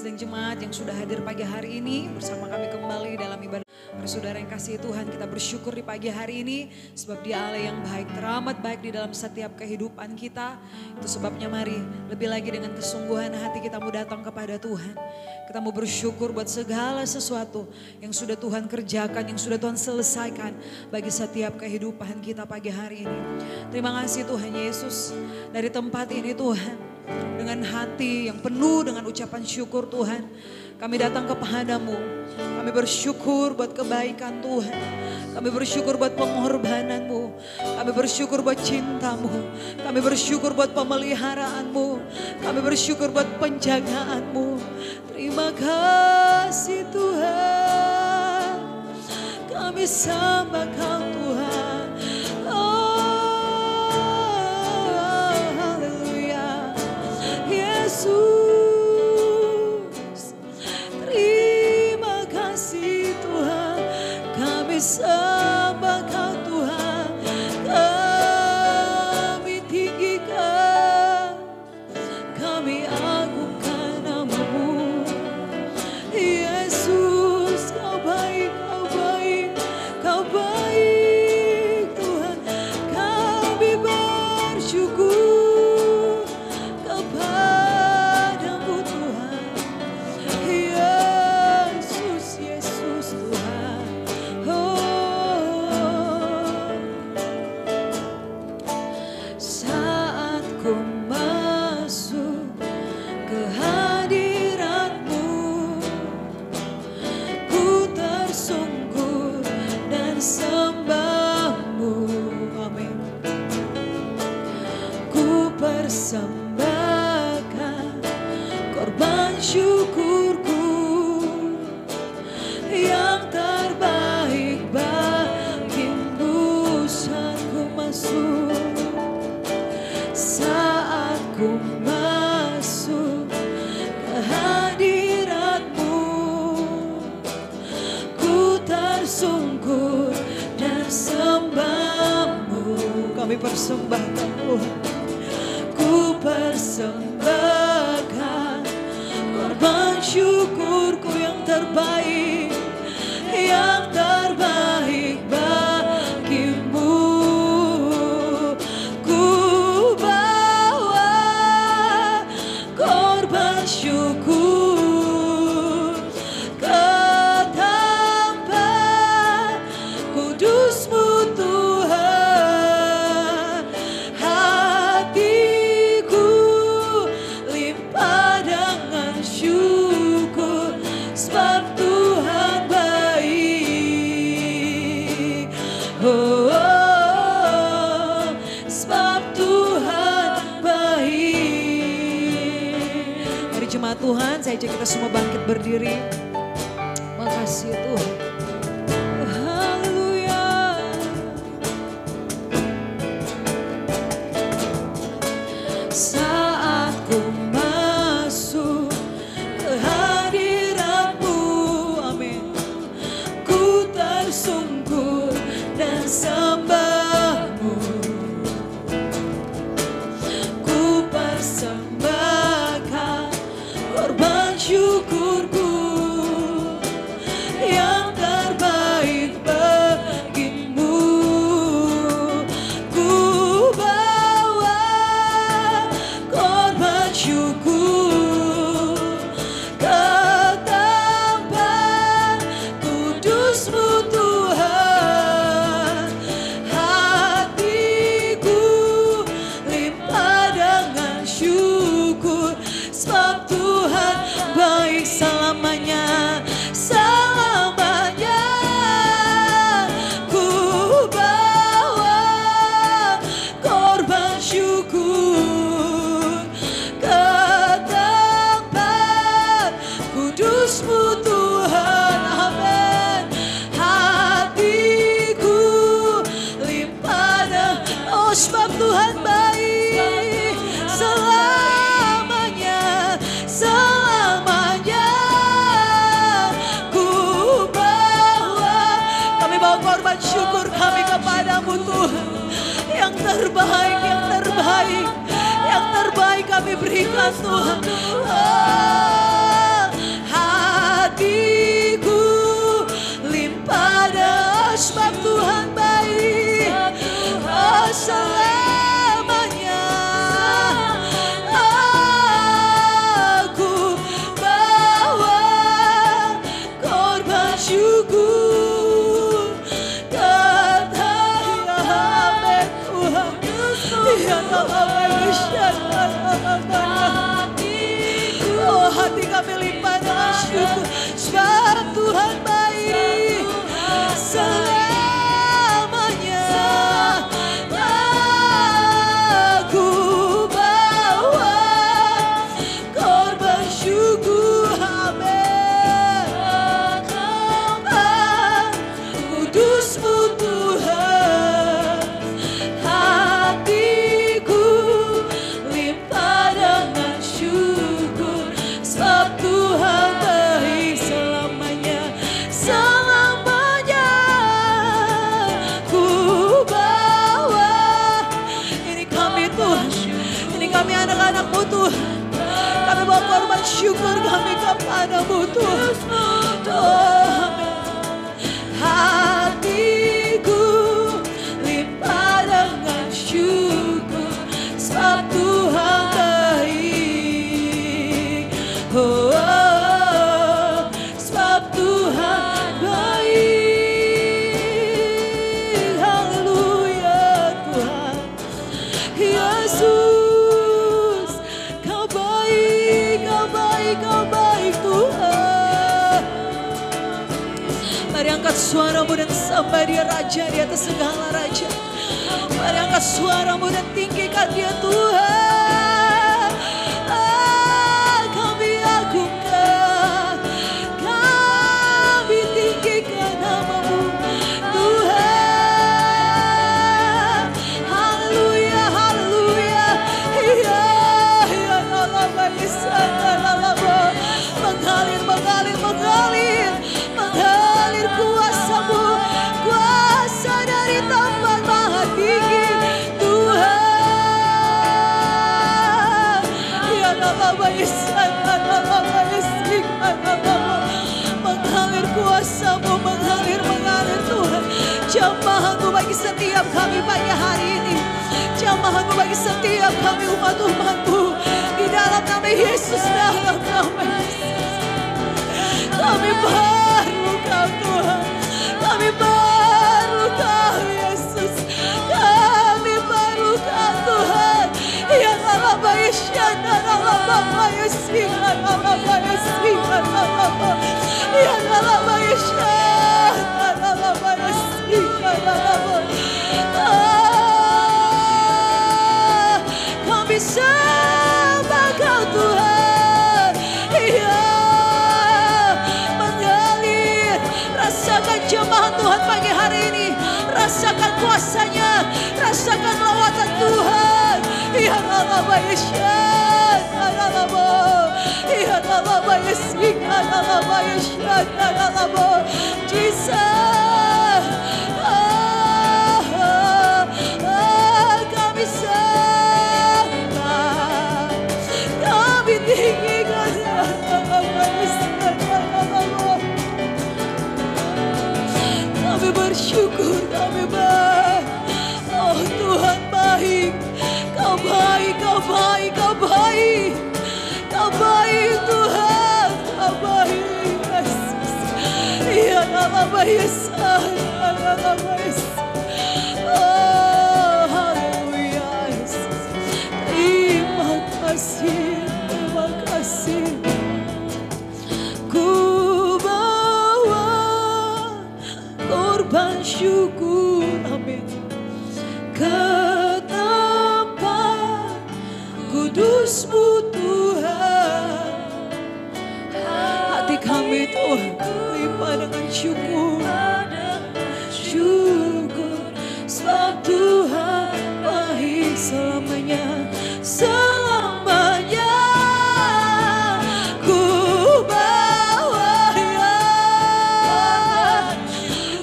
sedang jemaat yang sudah hadir pagi hari ini bersama kami kembali dalam ibadah. Saudara yang kasih Tuhan, kita bersyukur di pagi hari ini sebab Dia Allah yang baik, teramat baik di dalam setiap kehidupan kita. Itu sebabnya mari lebih lagi dengan kesungguhan hati kita mau datang kepada Tuhan. Kita mau bersyukur buat segala sesuatu yang sudah Tuhan kerjakan, yang sudah Tuhan selesaikan bagi setiap kehidupan kita pagi hari ini. Terima kasih Tuhan Yesus, dari tempat ini Tuhan, dengan hati yang penuh dengan ucapan syukur Tuhan, kami datang kepadamu. Kami bersyukur buat kebaikan Tuhan. Kami bersyukur buat pengorbanan-Mu. Kami bersyukur buat cinta-Mu. Kami bersyukur buat pemeliharaanmu. Kami bersyukur buat penjagaan-Mu. Terima kasih Tuhan. Kami sembah Kau Tuhan. Oh, haleluya. Yesus. Sembah Kau Tuhan, kami tinggikan, kami agungkan nama-Mu. Yesus, Kau baik, Kau baik, Kau baik Tuhan. Kami bersyukur kepada-Mu Tuhan. Yesus, Yesus Tuhan. Persembahkan korban syukurku yang terbaik bagimu saat ku masuk, saat ku masuk ke hadirat-Mu. Ku tersungkur dan sembah-Mu. Kami persembahkan Tuhan. Ku persembahkan korban syukurku yang terbaik bagimu. Ku bawa korban syukur ke tempat kudus-Mu Tuhan. Sebab Tuhan baik, oh, oh, sebab Tuhan baik. Mari jemaat Tuhan, saya ajak kita semua bangkit berdiri. Makasih Tuhan. Haleluya. Saat ku masuk ke sungkur dan sembah-Mu. Ku persembahkan korban syukurku yang terbaik bagimu. Ku bawa korban syukur ke tempat kudus-Mu Tuhan. Hatiku limpah dengan syukur sebab Tuhan baik selamanya, selamanya. Ku bawa korban syukur ke tempat kudus-Mu Tuhan. Amin. Hatiku limpah dengan, oh sebab Tuhan baik selamanya, selamanya. Ku bawa, kami bawa korban syukur kami kepadamu Tuhan. Yang terbaik, yang terbaik, yang terbaik kami berikan Tuhan. Oh, kami limpah dengan syukur. Sebab Tuhan baik selamanya. Aku bawa korban syukur. Amin. Kudus-Mu Tuhan, hatiku limpah dengan syukur. Sebab Tuhan baik selamanya, selamanya. Ku bawa, ini kami Tuhan, ini kami anak-anak-Mu Tuhan. Kami bawa korban syukur kami kepada-Mu Tuhan. Oh, hatiku limpah dengan syukur. Sebab Tuhan baik. Oh, oh, sebab Tuhan baik. Haleluya Tuhan. Yesus, Kau baik, Kau baik, Kau baik Tuhan. Mari angkat suaramu dan sembah Dia, Raja di atas segala raja. Mari angkat suaramu dan tinggikan Dia Tuhan. Kami agungkan, kami tinggikan nama-Mu Tuhan. Haleluya, haleluya. Iya, iya, lama Yesus, lama. Mengalir, mengalir, mengalir, mengalir kuasa-Mu, kuasa dari tempat maha tinggi Tuhan. Ya lama Yesus, lama Yesus, mengalir kuasa-Mu, mengalir, mengalir Tuhan. Jamahan-Mu bagi setiap kami pagi hari ini. Jamahan-Mu bagi setiap kami umat-umat-Mu. Di dalam nama Yesus, dalam nama Yesus. Kami baru Kau Tuhan, kami baru Kau Yesus, kami baru Kau Tuhan. Ya Allah Yesus, ya Allah Yesus, ya Allah Yesus, ya Allah Yesus, ya Allah Yesus, ya Allah. Kami sembah Kau Tuhan. Iya, mengalir. Rasakan jemaat Tuhan pagi hari ini. Rasakan kuasa-Nya, rasakan lawatan Tuhan. Ya Allah Yesus, ya Allah, ya Allah Yesus, ya Allah Yesus, ya Allah. Jesus, kami sembah, kami tinggikan Ya Allah Yesus, ya Allah. Kami bersyukur, kami baik. Oh Tuhan baik, Kau baik, Kau baik, Kau baik, Kau baik Tuhan, Kau baik Yesus. Ya Allah Yesus, ya Allah Yesus. Oh haleluya Yesus. Terima kasih, terima kasih. Ku bawa korban syukur, amin, ke tempat kudus-Mu Tuhan. Hati kami Tuhan limpah dengan syukur, syukur. Sebab Tuhan baik selamanya, selamanya. Ku bawa ya,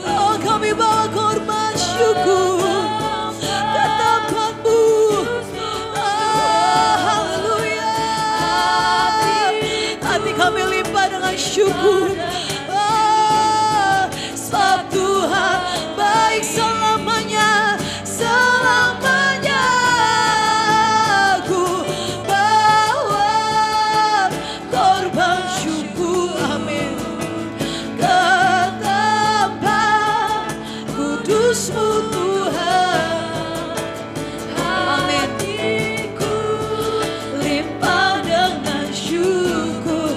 oh kami bawa korban syukur ke tempat-Mu. Haleluya. Hati kami limpah dengan syukur. Sebab Tuhan baik selamanya, selamanya. Ku bawa korban syukur, amin, ke tempat kudus-Mu Tuhan. Amin. Limpah dengan syukur.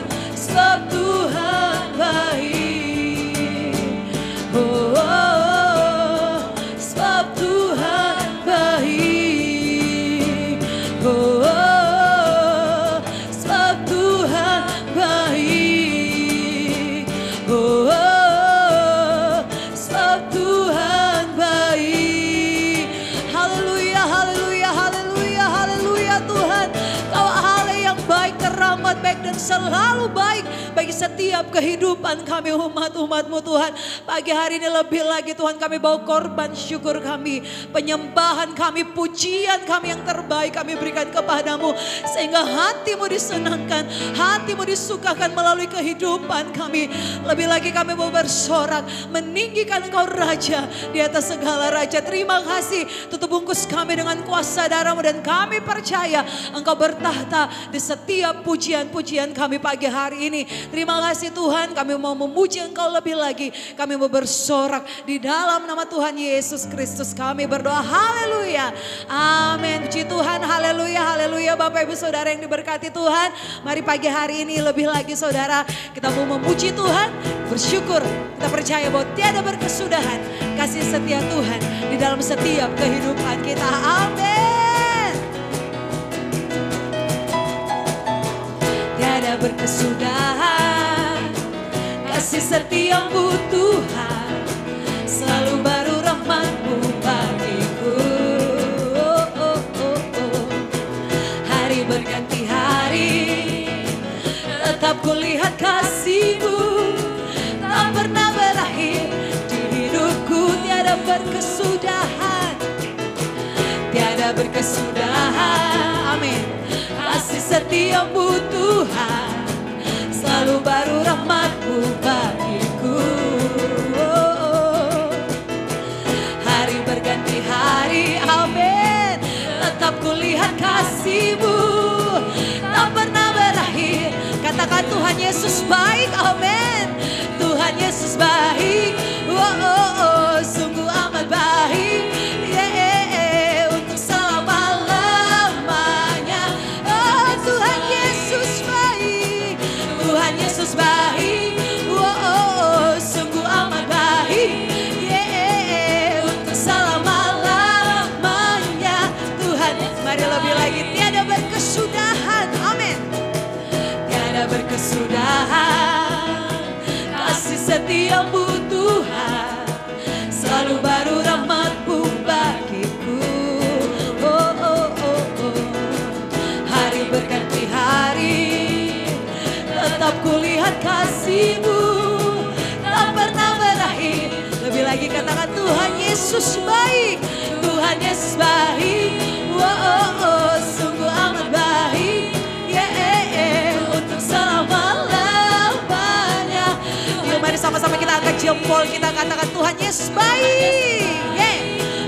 Oh, oh, sebab Tuhan baik. Haleluya, haleluya, haleluya, haleluya Tuhan. Kau Allah yang baik, teramat baik dan selalu baik bagi setiap kehidupan kami umat-umat-Mu Tuhan. Pagi hari ini lebih lagi Tuhan, kami bawa korban syukur kami, penyembahan kami, pujian kami yang terbaik kami berikan kepadamu. Sehingga hati-Mu disenangkan, hati-Mu disukakan melalui kehidupan kami. Lebih lagi kami mau bersorak, meninggikan Engkau Raja di atas segala Raja. Terima kasih, tutup bungkus kami dengan kuasa darah-Mu dan kami percaya Engkau bertahta di setiap pujian-pujian kami pagi hari ini. Terima kasih Tuhan, kami mau memuji Engkau lebih lagi. Kami mau bersorak di dalam nama Tuhan Yesus Kristus kami berdoa. Haleluya. Amin. Puji Tuhan. Haleluya. Haleluya. Bapak Ibu Saudara yang diberkati Tuhan. Mari pagi hari ini lebih lagi saudara, kita mau memuji Tuhan, bersyukur. Kita percaya bahwa tiada berkesudahan kasih setia Tuhan di dalam setiap kehidupan kita. Amin. Tiada berkesudahan kasih setiamu Tuhan, selalu baru rahmat-Mu bagiku. Oh, oh, oh, oh. Hari berganti hari, tetap kulihat kasih-Mu, tak pernah berakhir di hidupku. Tiada berkesudahan, tiada berkesudahan. Amin. Kasih setiamu Tuhan, selalu baru rahmat-Mu bagiku. Oh, oh. Hari berganti hari, amin. Tetap kulihat kasih-Mu, tak pernah berakhir. Katakan Tuhan Yesus baik, amin. Tuhan Yesus baik, oh, oh, oh. Sungguh amat baik, yeah, untuk selama-lamanya. Oh, Tuhan Yesus baik, Tuhan Yesus baik, oh, oh, oh. Sungguh amat baik, yeah, untuk selama-lamanya. Tuhan, mari lebih lagi, tiada berkesudahan, amin. Tiada berkesudahan kasih setiamu Tuhan, selalu baru rahmat-Mu bagiku. Oh, oh, oh, oh. Hari berganti hari, tetap kulihat kasih-Mu, tak pernah berakhir. Lebih lagi katakan Tuhan Yesus baik, Tuhan Yesus baik, oh, oh, oh. Sungguh amat baik, yeah, untuk selama-lamanya. Yuk mari sama-sama kita angkat jempol, kita katakan Tuhan Yesus baik, yeah.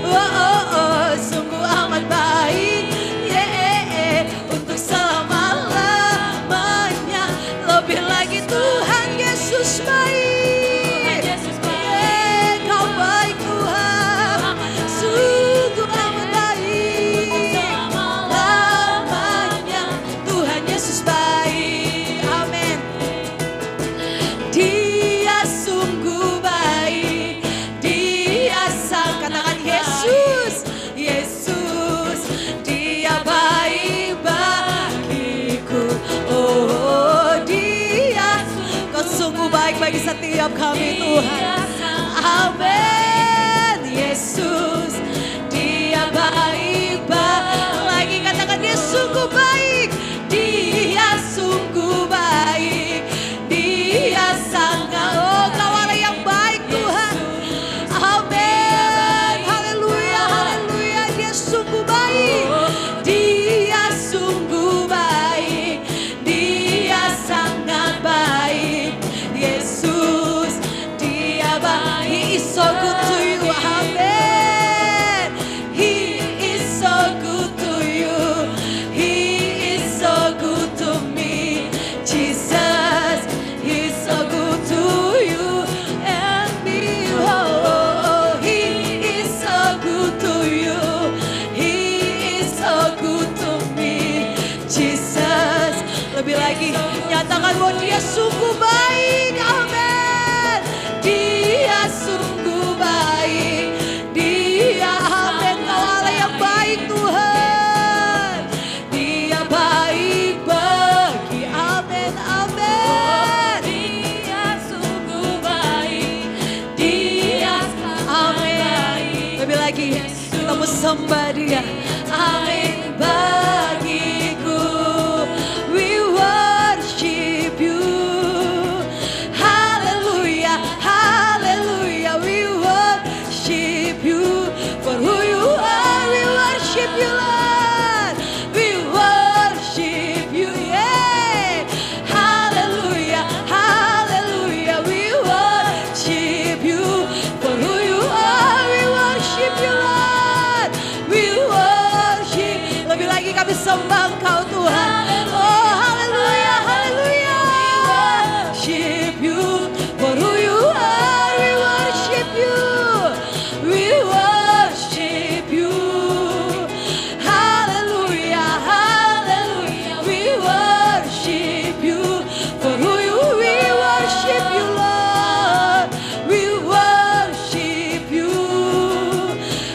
Oh, oh, oh. Sungguh amat baik, yeah, untuk selama-lamanya. Lebih lagi Tuhan Yesus baik, yeah, Kau baik Tuhan, sungguh amat baik, lamanya Tuhan Yesus baik, amin. Dia sungguh baik, Dia sang, katakan Yesus, Yesus, Dia baik bagiku. Oh, Dia, Kau sungguh baik bagi setiap kami Tuhan, amin. Yesus, Dia baik, lagi katakan Dia sungguh baik, Dia sungguh baik, Dia sangat, oh Kau Allah yang baik Tuhan, amin. Haleluya, haleluya. Dia sungguh baik, Dia sungguh baik, Dia sangat baik. Yesus, Dia baik. He is so good to you, amin. He is so good to you, He is so good to me. Jesus, He is so good to you and me. Oh, oh, oh. He is so good to you, He is so good to me. Jesus, lebih lagi nyatakan bahwa Dia sungguh baik, amin. Dia sungguh baik, Dia, amin. Kau Allah yang baik Tuhan, Dia baik bagi, amin, amin. Dia sungguh sembah Dia. Amin bagiku. We worship You. Hallelujah, hallelujah. We worship You for who You are. We worship You, Lord. We worship You, yeah. Hallelujah, hallelujah. We worship You for who You are. We worship You, Lord. We worship. Lebih lagi kami sembah Engkau, Tuhan. Oh, hallelujah, hallelujah. Worship You for who You are. We worship You. We worship You. Hallelujah, hallelujah. We worship You for who You. We worship You, Lord. We worship You.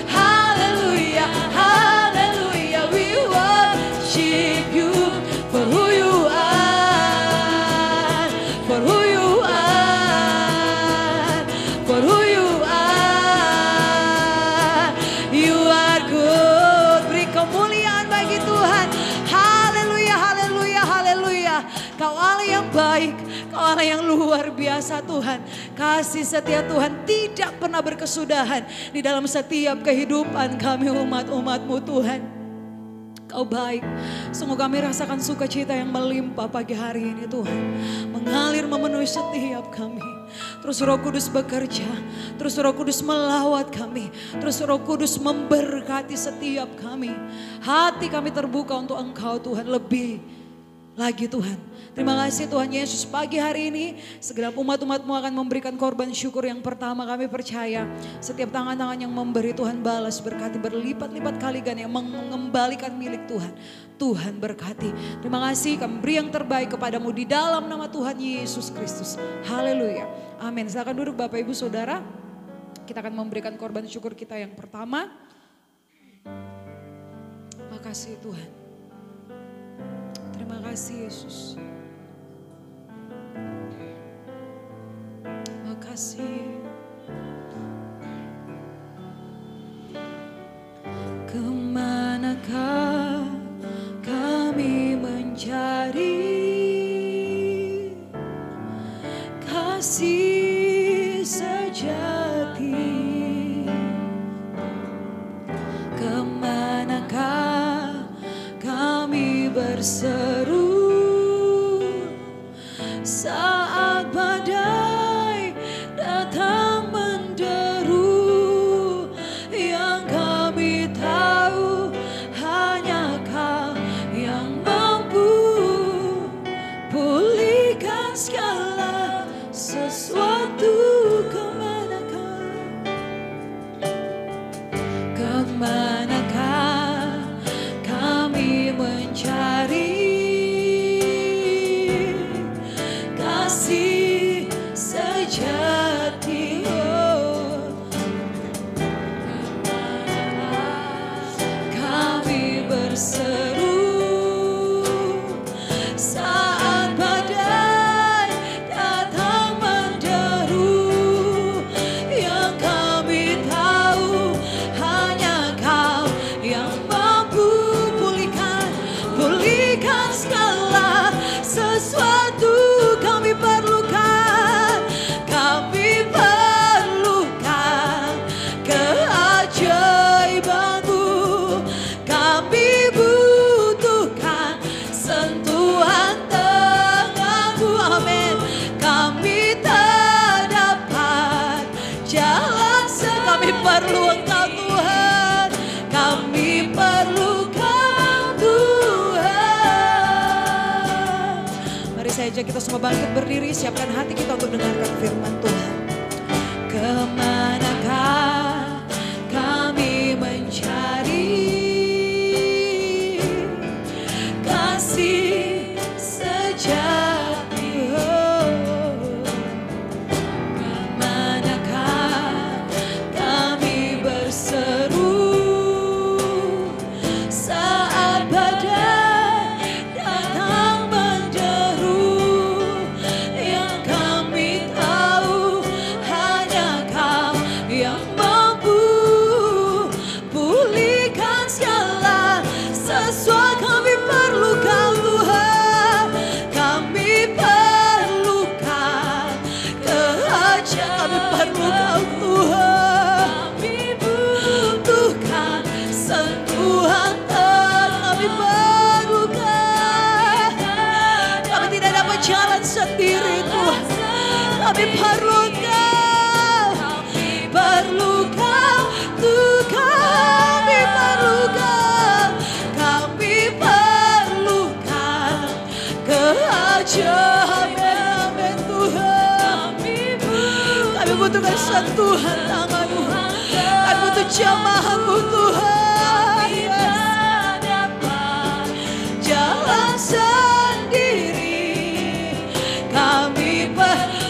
Hallelujah, hallelujah. We worship You for who You are. For who You are. For who You are. You are good. Beri kemuliaan bagi Tuhan. Haleluya, haleluya, haleluya. Kau Allah yang baik. Kau Allah yang luar biasa, Tuhan. Kasih setia Tuhan tidak pernah berkesudahan di dalam setiap kehidupan kami umat-umat-Mu, Tuhan. Kau baik. Sungguh kami rasakan sukacita yang melimpah pagi hari ini, Tuhan. Mengalir memenuhi setiap kami. Terus Roh Kudus bekerja. Terus Roh Kudus melawat kami. Terus Roh Kudus memberkati setiap kami. Hati kami terbuka untuk Engkau, Tuhan. Lebih lagi, Tuhan. Terima kasih Tuhan Yesus, pagi hari ini segenap umat-umat-Mu akan memberikan korban syukur yang pertama. Kami percaya setiap tangan-tangan yang memberi, Tuhan balas berkati berlipat-lipat kali ganda, yang mengembalikan milik Tuhan. Tuhan berkati. Terima kasih, kami beri yang terbaik kepadamu di dalam nama Tuhan Yesus Kristus. Haleluya. Amin. Silakan duduk Bapak Ibu Saudara. Kita akan memberikan korban syukur kita yang pertama. Makasih Tuhan. Terima kasih Yesus. Makasih. Kemanakah kami mencari kasih sejati? Kemanakah kami berseru saat badai datang menderu? Yang kami tahu hanya Kau yang mampu pulihkan segala sesuatu. Kemanakah kami mencari kasih sejati? Kami berseru saat badai datang menderu. Yang kami tahu hanya Kau yang mampu pulihkan segala sesuatu. Kami perlukan keajaiban-Mu. Kami butuhkan sentuhan tangan-Mu. Amin. Kami tak dapat jalan kami perlu Engkau, Tuhan. Kami perlukan Tuhan. Mari saja kita semua bangkit berdiri, siapkan hati kita untuk dengarkan firman Tuhan. Kemanakah kami mencari kasih sejati? Kemanakah kami berseru saat badai datang menderu? Yang kami tahu hanya Kau yang Kami perlu Kau, perlu Kau, Tuhan. Kami perlu Kau, kami perlu Kau. Keajaiban Tuhan. Kami butuhkan sentuhan tangan-Mu. Kami butuh jamahan-Mu Tuhan. Jalan sendiri. Kami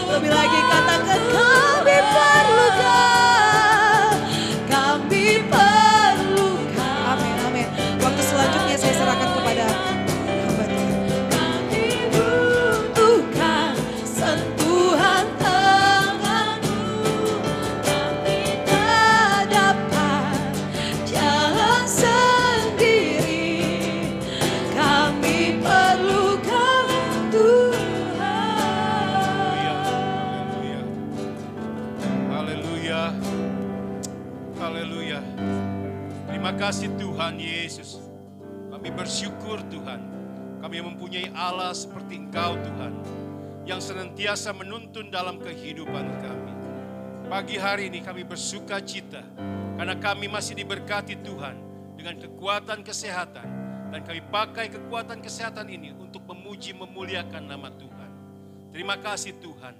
lebih lagi katakan kami perlu Kau. Kami perlu Kau. Amin, amin. Waktu selanjutnya saya serahkan kepada hamba Tuhan. Kami butuhkan sentuhan tangan-Mu. Kami tak dapat jalan sendiri. Kami perlu Kau Tuhan. Haleluya. Haleluya. Terima kasih Tuhan Yesus. Kami bersyukur Tuhan. Kami mempunyai Allah seperti Engkau Tuhan. Yang senantiasa menuntun dalam kehidupan kami. Pagi hari ini kami bersuka cita. Karena kami masih diberkati Tuhan. Dengan kekuatan kesehatan. Dan kami pakai kekuatan kesehatan ini untuk memuji memuliakan nama Tuhan. Terima kasih Tuhan.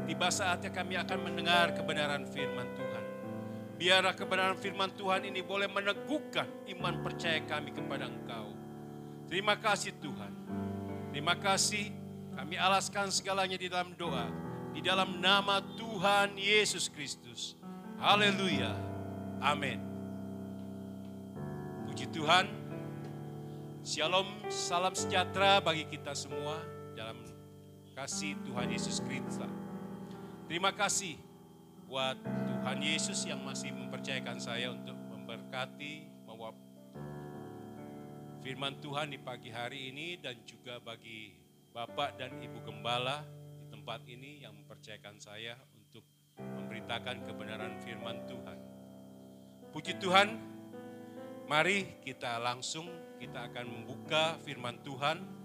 Tiba saatnya kami akan mendengar kebenaran firman Tuhan. Biarlah kebenaran firman Tuhan ini boleh meneguhkan iman percaya kami kepada Engkau. Terima kasih Tuhan. Terima kasih. Kami alaskan segalanya di dalam doa. Di dalam nama Tuhan Yesus Kristus. Haleluya. Amin. Puji Tuhan. Shalom, salam sejahtera bagi kita semua. Dalam kasih Tuhan Yesus Kristus. Terima kasih buat Tuhan Yesus yang masih mempercayakan saya untuk memberkati, membawa firman Tuhan di pagi hari ini, dan juga bagi Bapak dan Ibu Gembala di tempat ini yang mempercayakan saya untuk memberitakan kebenaran firman Tuhan. Puji Tuhan, mari kita akan membuka firman Tuhan.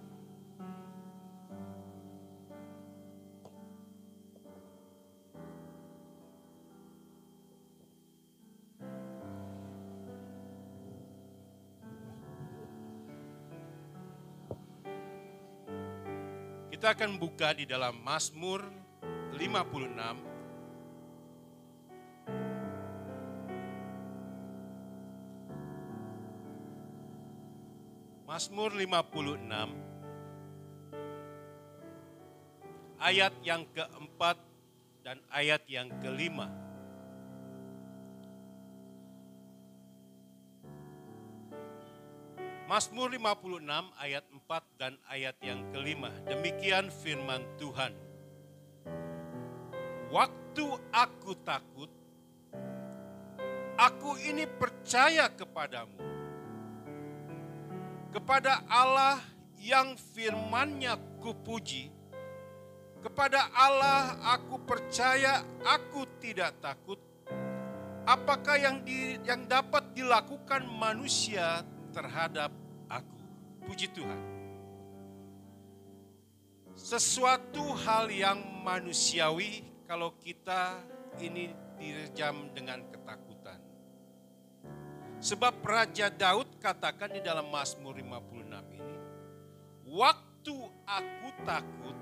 Kita akan buka di dalam Mazmur 56. Mazmur 56 ayat yang keempat dan ayat yang kelima. Mazmur 56 ayat 4 dan ayat yang kelima. Demikian firman Tuhan. Waktu aku takut, aku ini percaya kepadamu. Kepada Allah yang firman-Nya kupuji. Kepada Allah aku percaya, aku tidak takut. Apakah yang dapat dilakukan manusia terhadap aku? Puji Tuhan. Sesuatu hal yang manusiawi kalau kita ini direjam dengan ketakutan. Sebab Raja Daud katakan di dalam Mazmur 56 ini, waktu aku takut,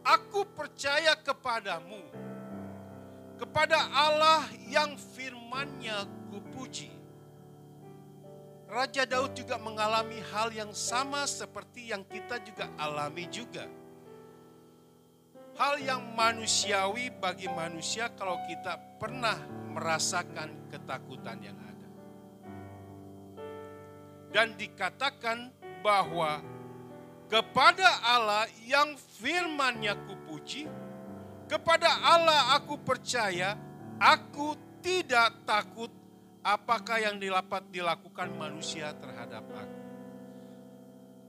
aku percaya kepadamu. Kepada Allah yang firman-Nya kupuji. Raja Daud juga mengalami hal yang sama seperti yang kita juga alami juga. Hal yang manusiawi bagi manusia kalau kita pernah merasakan ketakutan yang ada. Dan dikatakan bahwa kepada Allah yang firman-Nya kupuji, kepada Allah aku percaya, aku tidak takut. Apakah yang dapat dilakukan manusia terhadap aku?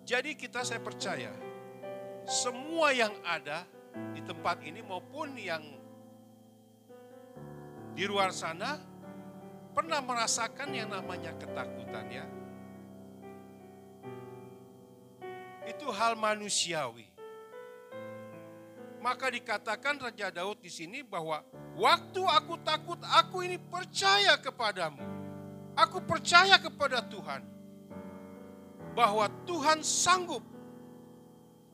Jadi saya percaya, semua yang ada di tempat ini maupun yang di luar sana pernah merasakan yang namanya ketakutan ya. Itu hal manusiawi. Maka dikatakan Raja Daud di sini bahwa waktu aku takut, aku ini percaya kepadamu. Aku percaya kepada Tuhan. Bahwa Tuhan sanggup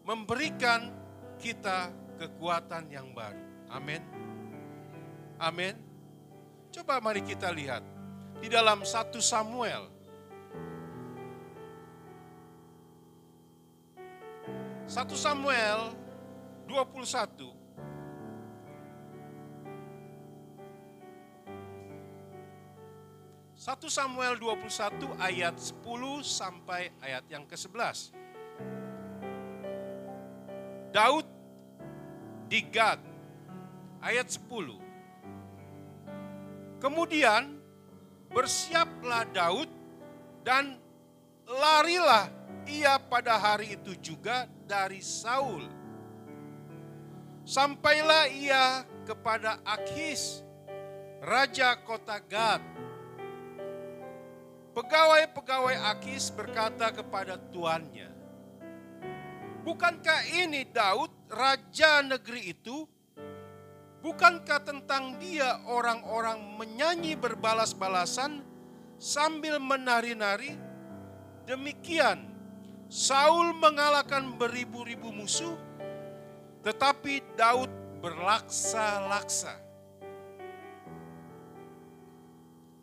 memberikan kita kekuatan yang baru. Amin. Amin. Coba mari kita lihat. Di dalam 1 Samuel. 1 Samuel 21. 1 Samuel 21 ayat 10 sampai ayat yang ke-11. Daud di Gad, ayat 10. Kemudian bersiaplah Daud dan larilah ia pada hari itu juga dari Saul. Sampailah ia kepada Akhis, raja kota Gad. Pegawai-pegawai Akhis berkata kepada tuannya, bukankah ini Daud, raja negeri itu? Bukankah tentang dia orang-orang menyanyi berbalas-balasan sambil menari-nari? Demikian, Saul mengalahkan beribu-ribu musuh, tetapi Daud berlaksa-laksa.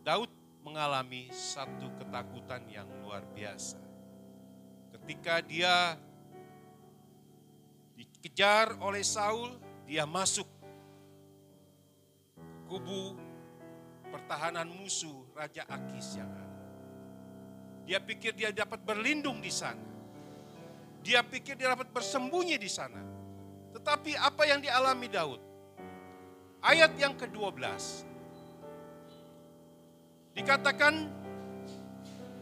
Daud mengalami satu ketakutan yang luar biasa. Ketika dia dikejar oleh Saul, dia masuk kubu pertahanan musuh Raja Akhis yang ada. Dia pikir dia dapat berlindung di sana. Dia pikir dia dapat bersembunyi di sana. Tetapi apa yang dialami Daud? Ayat yang ke-12. Dikatakan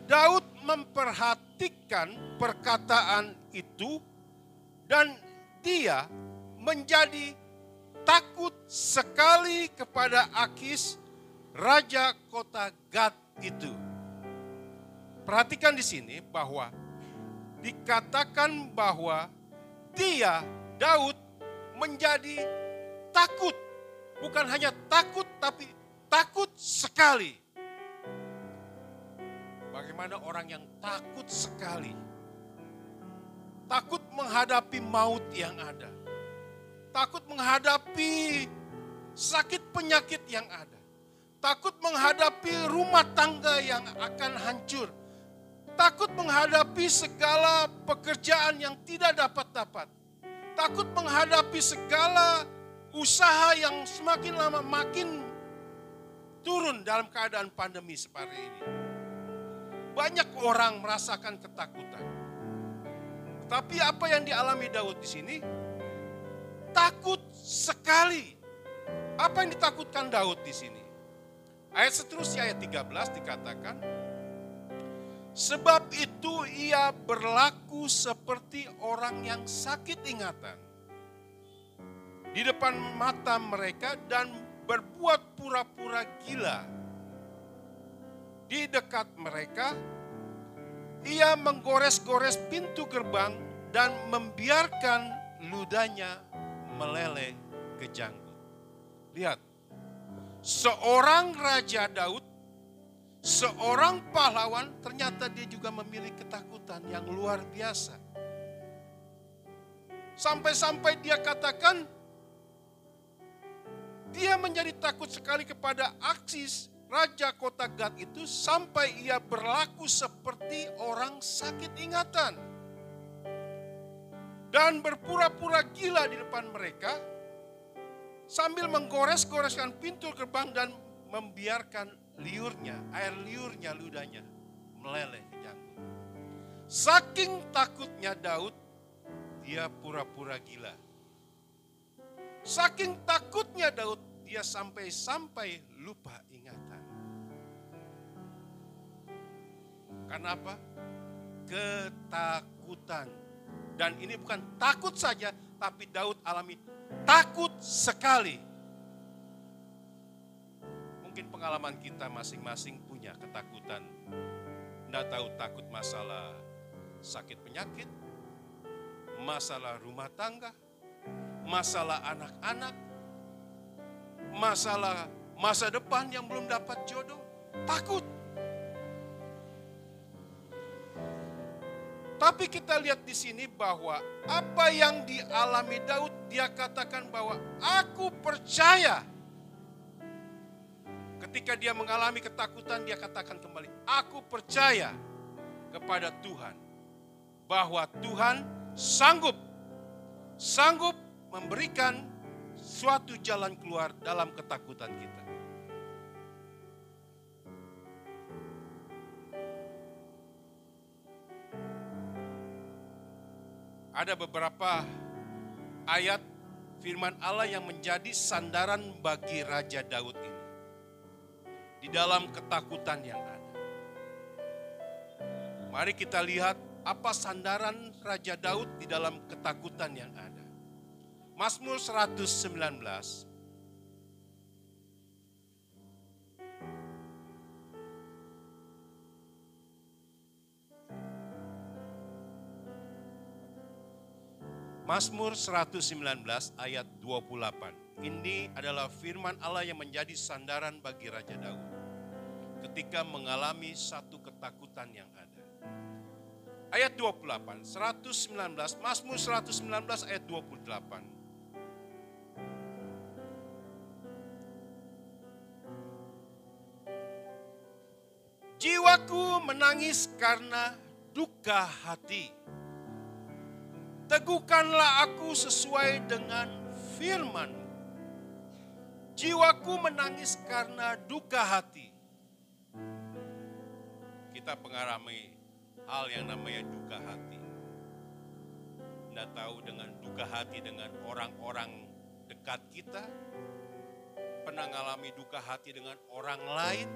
Daud memperhatikan perkataan itu dan dia menjadi takut sekali kepada Akhis, raja kota Gad itu. Perhatikan di sini bahwa dikatakan bahwa dia, Daud, menjadi takut. Bukan hanya takut, tapi takut sekali. Bagaimana orang yang takut sekali? Takut menghadapi maut yang ada. Takut menghadapi sakit penyakit yang ada. Takut menghadapi rumah tangga yang akan hancur. Takut menghadapi segala pekerjaan yang tidak dapat. Takut menghadapi segala usaha yang semakin lama makin turun dalam keadaan pandemi seperti ini. Banyak orang merasakan ketakutan. Tapi apa yang dialami Daud di sini? Takut sekali. Apa yang ditakutkan Daud di sini? Ayat seterusnya, ayat 13 dikatakan, sebab itu ia berlaku seperti orang yang sakit ingatan di depan mata mereka dan berbuat pura-pura gila. Di dekat mereka, ia menggores-gores pintu gerbang dan membiarkan ludahnya meleleh ke janggut. Lihat, seorang Raja Daud, seorang pahlawan, ternyata dia juga memiliki ketakutan yang luar biasa. Sampai-sampai dia katakan, dia menjadi takut sekali kepada Akhis, raja kota Gad itu, sampai ia berlaku seperti orang sakit ingatan. Dan berpura-pura gila di depan mereka, sambil menggores-goreskan pintu gerbang dan membiarkan liurnya, air liurnya, ludahnya meleleh ke janggut. Saking takutnya Daud, dia pura-pura gila. Saking takutnya Daud, dia sampai-sampai lupa ingatan. Karena apa? Ketakutan. Dan ini bukan takut saja, tapi Daud alami takut sekali. Mungkin pengalaman kita masing-masing punya ketakutan. Tidak tahu, takut masalah sakit penyakit, masalah rumah tangga, masalah anak-anak, masalah masa depan yang belum dapat jodoh, takut. Tapi kita lihat di sini bahwa apa yang dialami Daud, dia katakan bahwa aku percaya. Ketika dia mengalami ketakutan, dia katakan kembali, aku percaya kepada Tuhan. Bahwa Tuhan sanggup memberikan suatu jalan keluar dalam ketakutan kita. Ada beberapa ayat firman Allah yang menjadi sandaran bagi Raja Daud ini. Di dalam ketakutan yang ada. Mari kita lihat apa sandaran Raja Daud di dalam ketakutan yang ada. Mazmur 119. Mazmur 119 ayat 28. Ini adalah firman Allah yang menjadi sandaran bagi Raja Daud ketika mengalami satu ketakutan yang ada. Ayat 28, 119, Mazmur 119 ayat 28. Jiwaku menangis karena duka hati. Teguhkanlah aku sesuai dengan firman. Jiwaku menangis karena duka hati. Kita mengalami hal yang namanya duka hati. Anda tahu dengan duka hati dengan orang-orang dekat kita. Pernah mengalami duka hati dengan orang lain.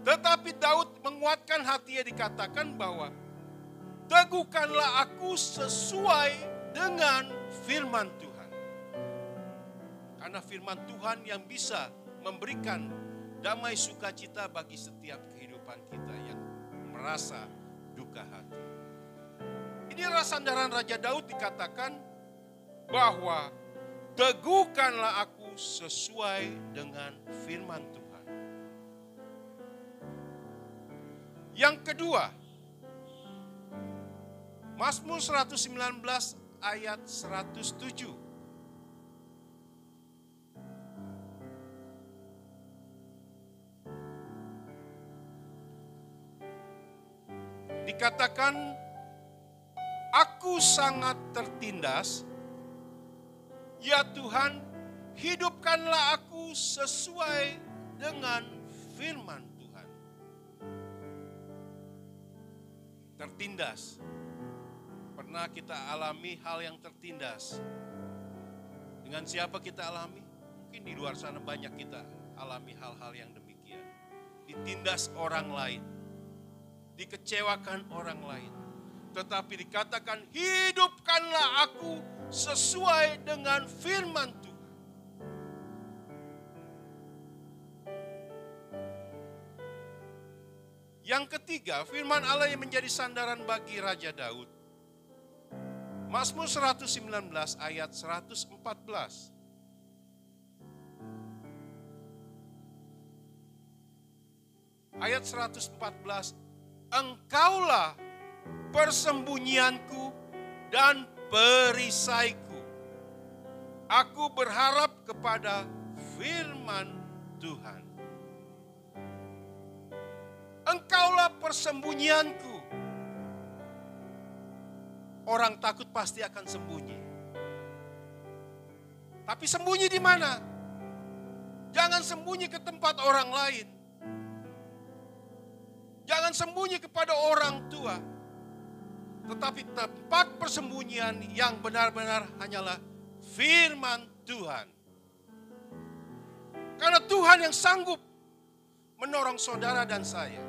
Tetapi Daud menguatkan hatinya, dikatakan bahwa teguhkanlah aku sesuai dengan firman Tuhan. Karena firman Tuhan yang bisa memberikan damai sukacita bagi setiap kehidupan kita yang merasa duka hati. Ini adalah sandaran Raja Daud, dikatakan bahwa teguhkanlah aku sesuai dengan firman Tuhan. Yang kedua, Mazmur 119 ayat 107. Dikatakan, aku sangat tertindas, ya Tuhan, hidupkanlah aku sesuai dengan firman Tuhan. Tertindas. Pernah kita alami hal yang tertindas. Dengan siapa kita alami? Mungkin di luar sana banyak kita alami hal-hal yang demikian. Ditindas orang lain. Dikecewakan orang lain. Tetapi dikatakan, hidupkanlah aku sesuai dengan firman Tuhan. Yang ketiga, firman Allah yang menjadi sandaran bagi Raja Daud. Mazmur 119 ayat 114. Ayat 114, engkaulah persembunyianku dan perisaiku. Aku berharap kepada firman Tuhan. Engkaulah persembunyianku. Orang takut pasti akan sembunyi. Tapi sembunyi di mana? Jangan sembunyi ke tempat orang lain. Jangan sembunyi kepada orang tua. Tetapi tempat persembunyian yang benar-benar hanyalah firman Tuhan. Karena Tuhan yang sanggup menolong saudara dan saya.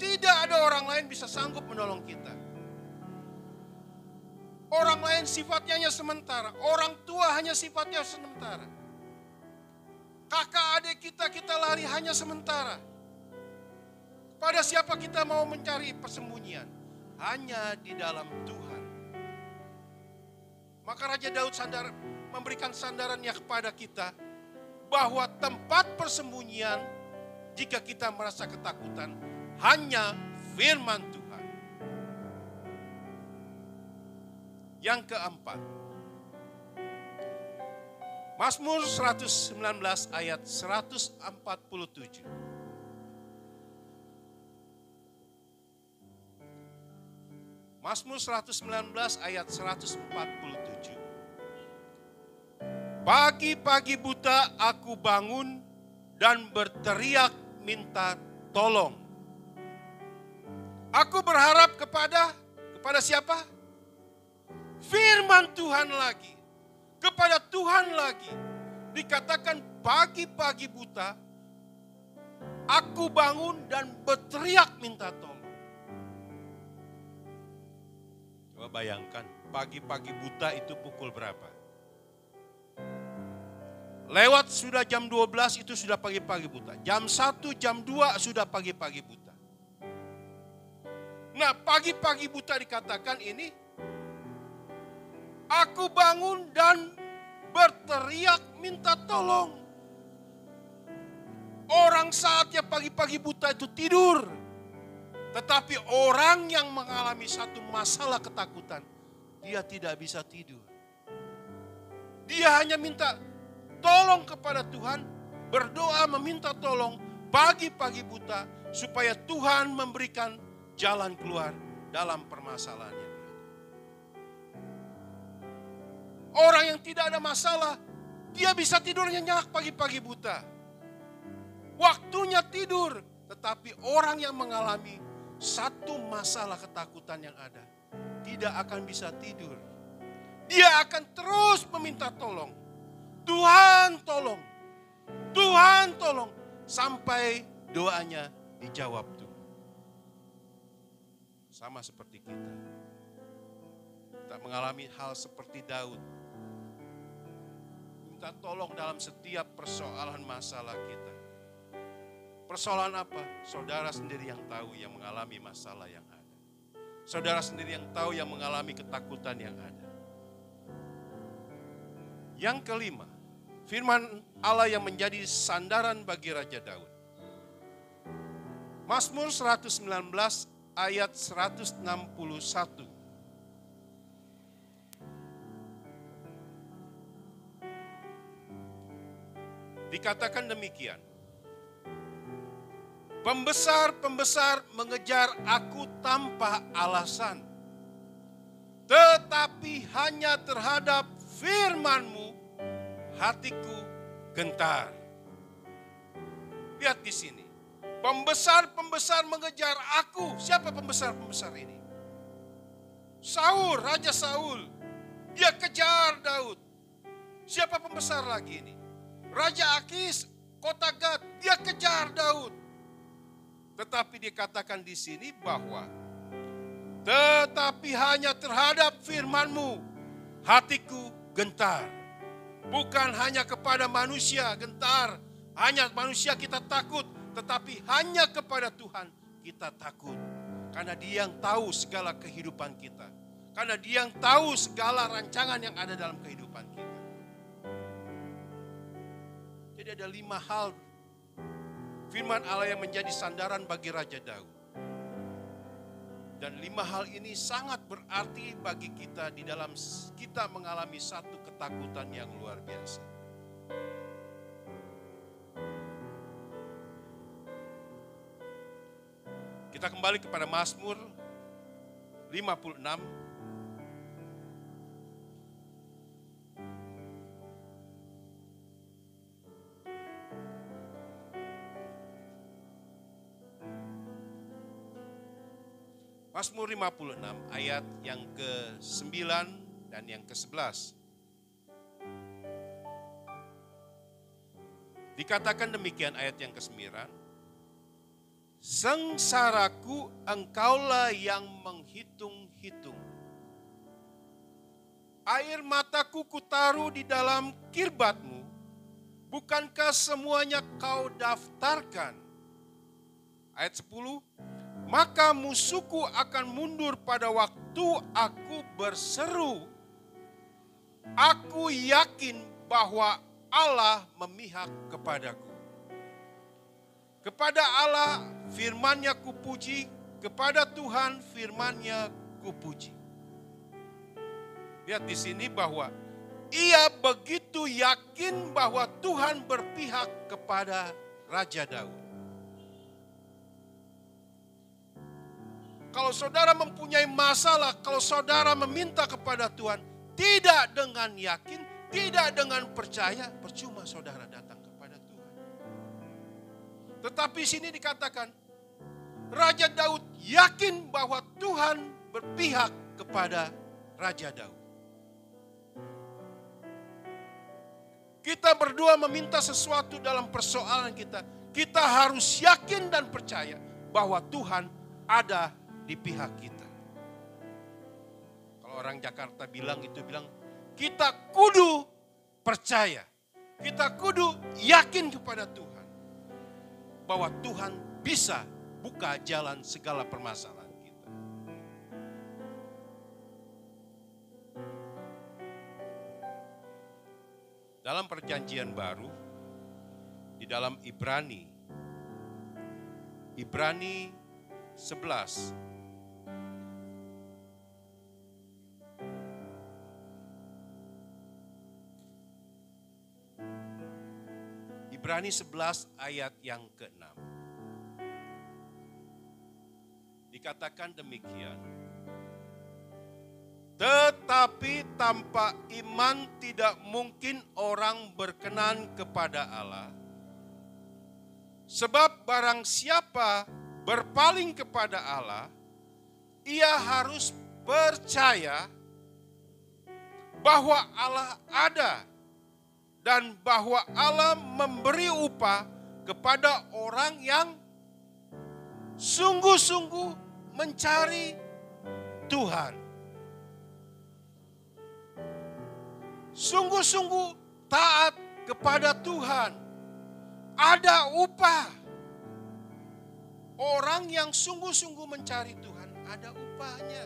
Tidak ada orang lain bisa sanggup menolong kita. Orang lain sifatnya hanya sementara. Orang tua hanya sifatnya sementara. Kakak adik kita lari hanya sementara. Pada siapa kita mau mencari persembunyian? Hanya di dalam Tuhan. Maka Raja Daud memberikan sandarannya kepada kita bahwa tempat persembunyian jika kita merasa ketakutan hanya firman Tuhan. Yang keempat, Mazmur 119 ayat 147. Mazmur 119 ayat 147. Pagi-pagi buta aku bangun dan berteriak minta tolong. Aku berharap kepada siapa? Firman Tuhan lagi. Kepada Tuhan lagi. Dikatakan pagi-pagi buta aku bangun dan berteriak minta tolong. Coba bayangkan, pagi-pagi buta itu pukul berapa? Lewat sudah jam 12 itu sudah pagi-pagi buta. Jam 1, jam 2 sudah pagi-pagi buta. Nah, pagi-pagi buta dikatakan ini, aku bangun dan berteriak minta tolong. Orang saatnya pagi-pagi buta itu tidur. Tetapi orang yang mengalami satu masalah ketakutan, dia tidak bisa tidur. Dia hanya minta tolong kepada Tuhan, berdoa meminta tolong pagi-pagi buta supaya Tuhan memberikan jalan keluar dalam permasalahannya. Orang yang tidak ada masalah, dia bisa tidur nyenyak pagi-pagi buta. Waktunya tidur, tetapi orang yang mengalami satu masalah ketakutan yang ada, tidak akan bisa tidur. Dia akan terus meminta tolong. Tuhan tolong. Tuhan tolong. Sampai doanya dijawab Tuhan. Sama seperti kita. Kita mengalami hal seperti Daud. Minta tolong dalam setiap persoalan masalah kita. Persoalan apa? Saudara sendiri yang tahu yang mengalami masalah yang ada. Saudara sendiri yang tahu yang mengalami ketakutan yang ada. Yang kelima, firman Allah yang menjadi sandaran bagi Raja Daud. Mazmur 119 ayat 161. Dikatakan demikian. Pembesar-pembesar mengejar aku tanpa alasan. Tetapi hanya terhadap firman-Mu hatiku gentar. Lihat di sini. Pembesar-pembesar mengejar aku. Siapa pembesar-pembesar ini? Saul, Raja Saul. Dia kejar Daud. Siapa pembesar lagi ini? Raja Akis, kota Gad. Dia kejar Daud. Tetapi dikatakan di sini bahwa tetapi hanya terhadap firman-Mu hatiku gentar. Bukan hanya kepada manusia gentar, hanya manusia kita takut, tetapi hanya kepada Tuhan kita takut. Karena Dia yang tahu segala kehidupan kita. Karena Dia yang tahu segala rancangan yang ada dalam kehidupan kita. Jadi ada 5 hal firman Allah yang menjadi sandaran bagi Raja Daud. Dan 5 hal ini sangat berarti bagi kita di dalam kita mengalami satu ketakutan yang luar biasa. Kita kembali kepada Mazmur 56. Mazmur 56 ayat yang ke-9 dan yang ke-11. Dikatakan demikian ayat yang ke-9. Sengsaraku engkaulah yang menghitung-hitung. Air mataku kutaruh di dalam kirbat-Mu. Bukankah semuanya kau daftarkan? Ayat 10. Maka musuhku akan mundur pada waktu aku berseru. Aku yakin bahwa Allah memihak kepadaku. Kepada Allah firman-Nya kupuji, kepada Tuhan firman-Nya kupuji. Lihat di sini bahwa ia begitu yakin bahwa Tuhan berpihak kepada Raja Daud. Kalau saudara mempunyai masalah, kalau saudara meminta kepada Tuhan, tidak dengan yakin, tidak dengan percaya, percuma saudara datang kepada Tuhan. Tetapi sini dikatakan, Raja Daud yakin bahwa Tuhan berpihak kepada Raja Daud. Kita berdua meminta sesuatu dalam persoalan kita. Kita harus yakin dan percaya bahwa Tuhan ada di pihak kita. Kalau orang Jakarta bilang, kita kudu percaya. Kita kudu yakin kepada Tuhan. Bahwa Tuhan bisa buka jalan segala permasalahan kita. Dalam perjanjian baru, di dalam Ibrani 11. Ibrani 11 ayat yang ke-6. Dikatakan demikian. Tetapi tanpa iman tidak mungkin orang berkenan kepada Allah. Sebab barang siapa berpaling kepada Allah, ia harus percaya bahwa Allah ada dan bahwa Allah memberi upah kepada orang yang sungguh-sungguh mencari Tuhan. Sungguh-sungguh taat kepada Tuhan. Ada upah. Orang yang sungguh-sungguh mencari Tuhan, ada upahnya.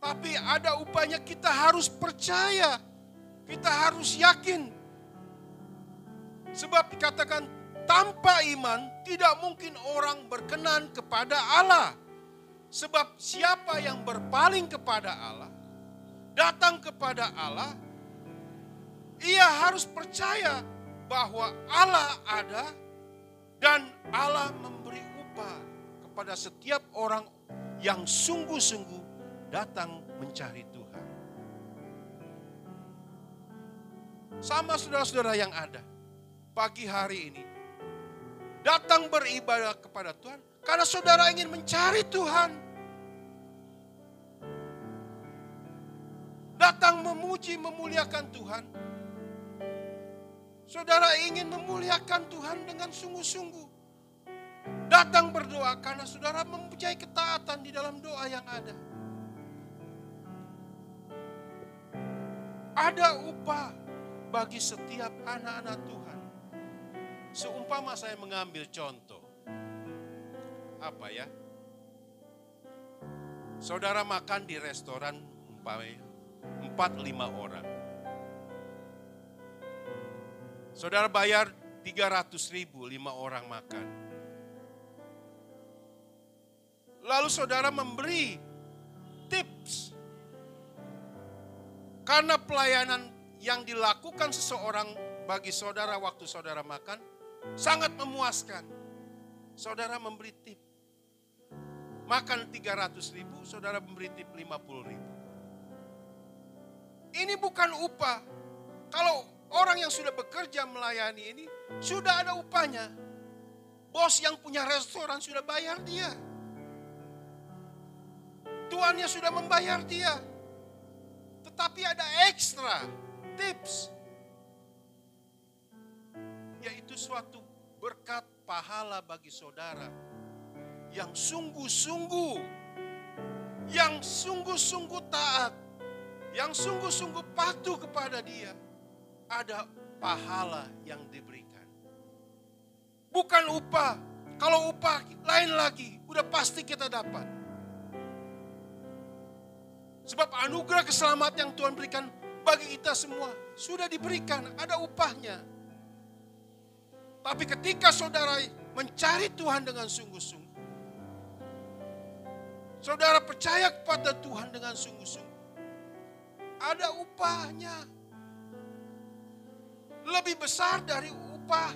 Tapi ada upahnya, kita harus percaya. Kita harus yakin. Sebab dikatakan tanpa iman tidak mungkin orang berkenan kepada Allah. Sebab siapa yang berpaling kepada Allah, datang kepada Allah, ia harus percaya bahwa Allah ada dan Allah memberi upah kepada setiap orang yang sungguh-sungguh datang mencari Tuhan. Sama saudara-saudara yang ada pagi hari ini, datang beribadah kepada Tuhan karena saudara ingin mencari Tuhan. Datang memuji, memuliakan Tuhan. Saudara ingin memuliakan Tuhan dengan sungguh-sungguh. Datang berdoa karena saudara mempunyai ketaatan di dalam doa yang ada. Ada upah bagi setiap anak-anak Tuhan. Seumpama saya mengambil contoh. Apa ya? Saudara makan di restoran 4-5 orang. Saudara bayar 300.000 5 orang makan. Lalu saudara memberi tips. Karena pelayanan yang dilakukan seseorang bagi saudara waktu saudara makan sangat memuaskan. Saudara memberi tip. Makan 300.000, saudara memberi tip 50.000. Ini bukan upah. Kalau orang yang sudah bekerja melayani ini sudah ada upahnya. Bos yang punya restoran sudah bayar dia. Tuannya sudah membayar dia. Tetapi ada ekstra tips. Yaitu suatu berkat pahala bagi saudara. Yang sungguh-sungguh. Yang sungguh-sungguh taat. Yang sungguh-sungguh patuh kepada dia. Ada pahala yang diberikan. Bukan upah. Kalau upah lain lagi. Udah pasti kita dapat. Sebab anugerah keselamatan yang Tuhan berikan bagi kita semua sudah diberikan, ada upahnya. Tapi ketika saudara mencari Tuhan dengan sungguh-sungguh, saudara percaya kepada Tuhan dengan sungguh-sungguh, ada upahnya. Lebih besar dari upah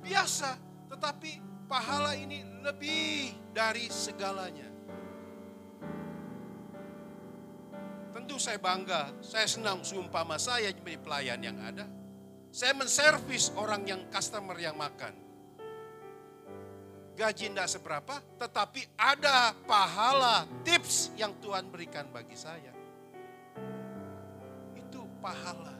biasa, tetapi pahala ini lebih dari segalanya. Tentu saya bangga, saya senang seumpama saya menjadi pelayan yang ada. Saya menservis orang yang customer yang makan. Gaji tidak seberapa, tetapi ada pahala, tips yang Tuhan berikan bagi saya. Itu pahala.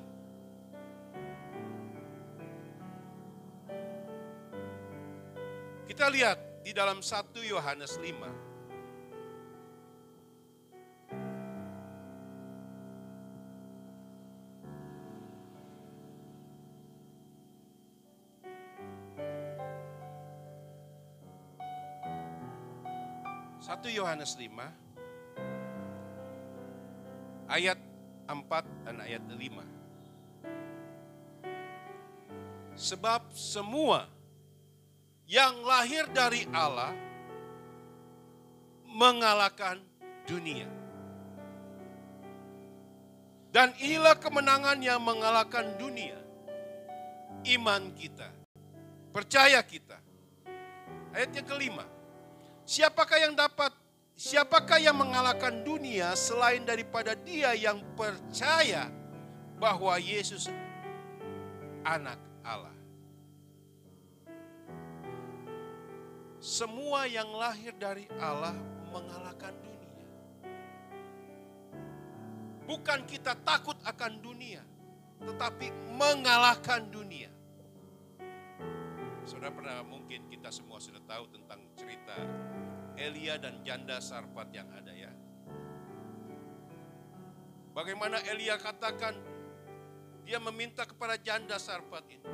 Kita lihat di dalam 1 Yohanes 5. Satu Yohanes 5 ayat 4 dan ayat 5. Sebab semua yang lahir dari Allah mengalahkan dunia. Dan inilah kemenangan yang mengalahkan dunia. Iman kita, percaya kita. Ayat yang kelima. Siapakah yang mengalahkan dunia selain daripada dia yang percaya bahwa Yesus anak Allah. Semua yang lahir dari Allah mengalahkan dunia. Bukan kita takut akan dunia, tetapi mengalahkan dunia. Saudara pernah, mungkin kita semua sudah tahu tentang cerita Elia dan janda Sarfat yang ada ya. Bagaimana Elia katakan, dia meminta kepada janda Sarfat ini,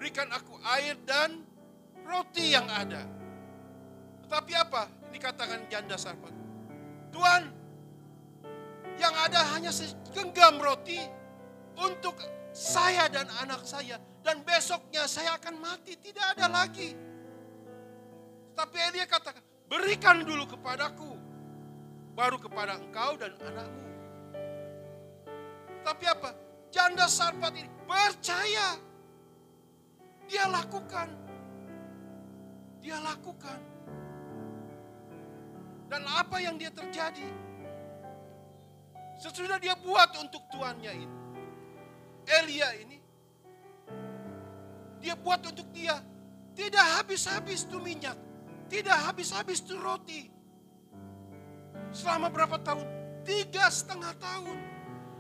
berikan aku air dan roti yang ada. Tetapi apa? Ini katakan janda Sarfat, Tuhan, yang ada hanya segenggam roti untuk saya dan anak saya. Dan besoknya saya akan mati, tidak ada lagi. Tapi Elia katakan, berikan dulu kepadaku, baru kepada engkau dan anakmu. Tapi apa? Janda Sarfat ini percaya. Dia lakukan. Dia lakukan. Dan apa yang dia terjadi? Sesudah dia buat untuk tuannya ini, Elia ini, dia buat untuk dia. Tidak habis-habis tuh minyak. Tidak habis-habis tuh roti. Selama berapa tahun? 3,5 tahun.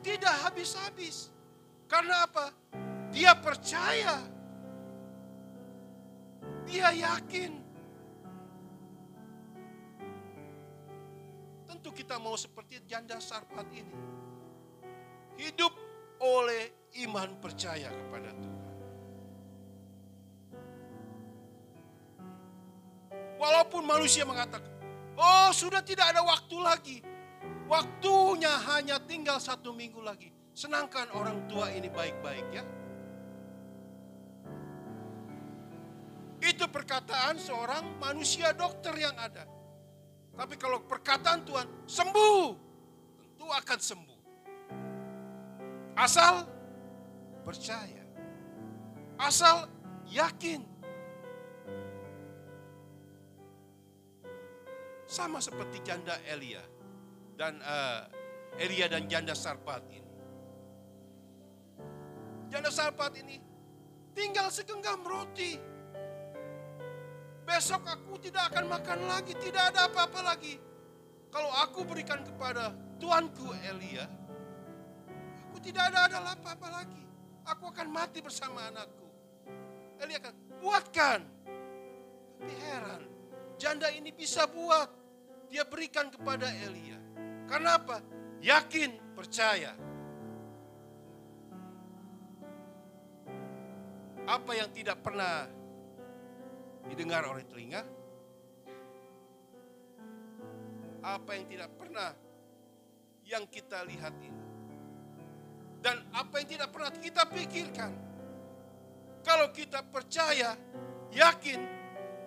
Tidak habis-habis. Karena apa? Dia percaya. Dia yakin. Tentu kita mau seperti janda Sarfat ini. Hidup oleh iman percaya kepada Tuhan. Walaupun manusia mengatakan, oh sudah tidak ada waktu lagi. Waktunya hanya tinggal 1 minggu lagi. Senangkan orang tua ini baik-baik ya. Itu perkataan seorang manusia dokter yang ada. Tapi kalau perkataan Tuhan, sembuh. Tentu akan sembuh. Asal percaya. Asal yakin. Sama seperti janda Elia dan janda Sarfat ini. Janda Sarfat ini tinggal segenggam roti. Besok aku tidak akan makan lagi, tidak ada apa-apa lagi. Kalau aku berikan kepada tuanku Elia, aku tidak ada apa-apa lagi. Aku akan mati bersama anakku. Elia akan buatkan. Tapi heran, janda ini bisa buat. Dia berikan kepada Elia. Karena apa? Yakin, percaya. Apa yang tidak pernah didengar oleh telinga? Apa yang tidak pernah yang kita lihat ini. Dan apa yang tidak pernah kita pikirkan. Kalau kita percaya, yakin,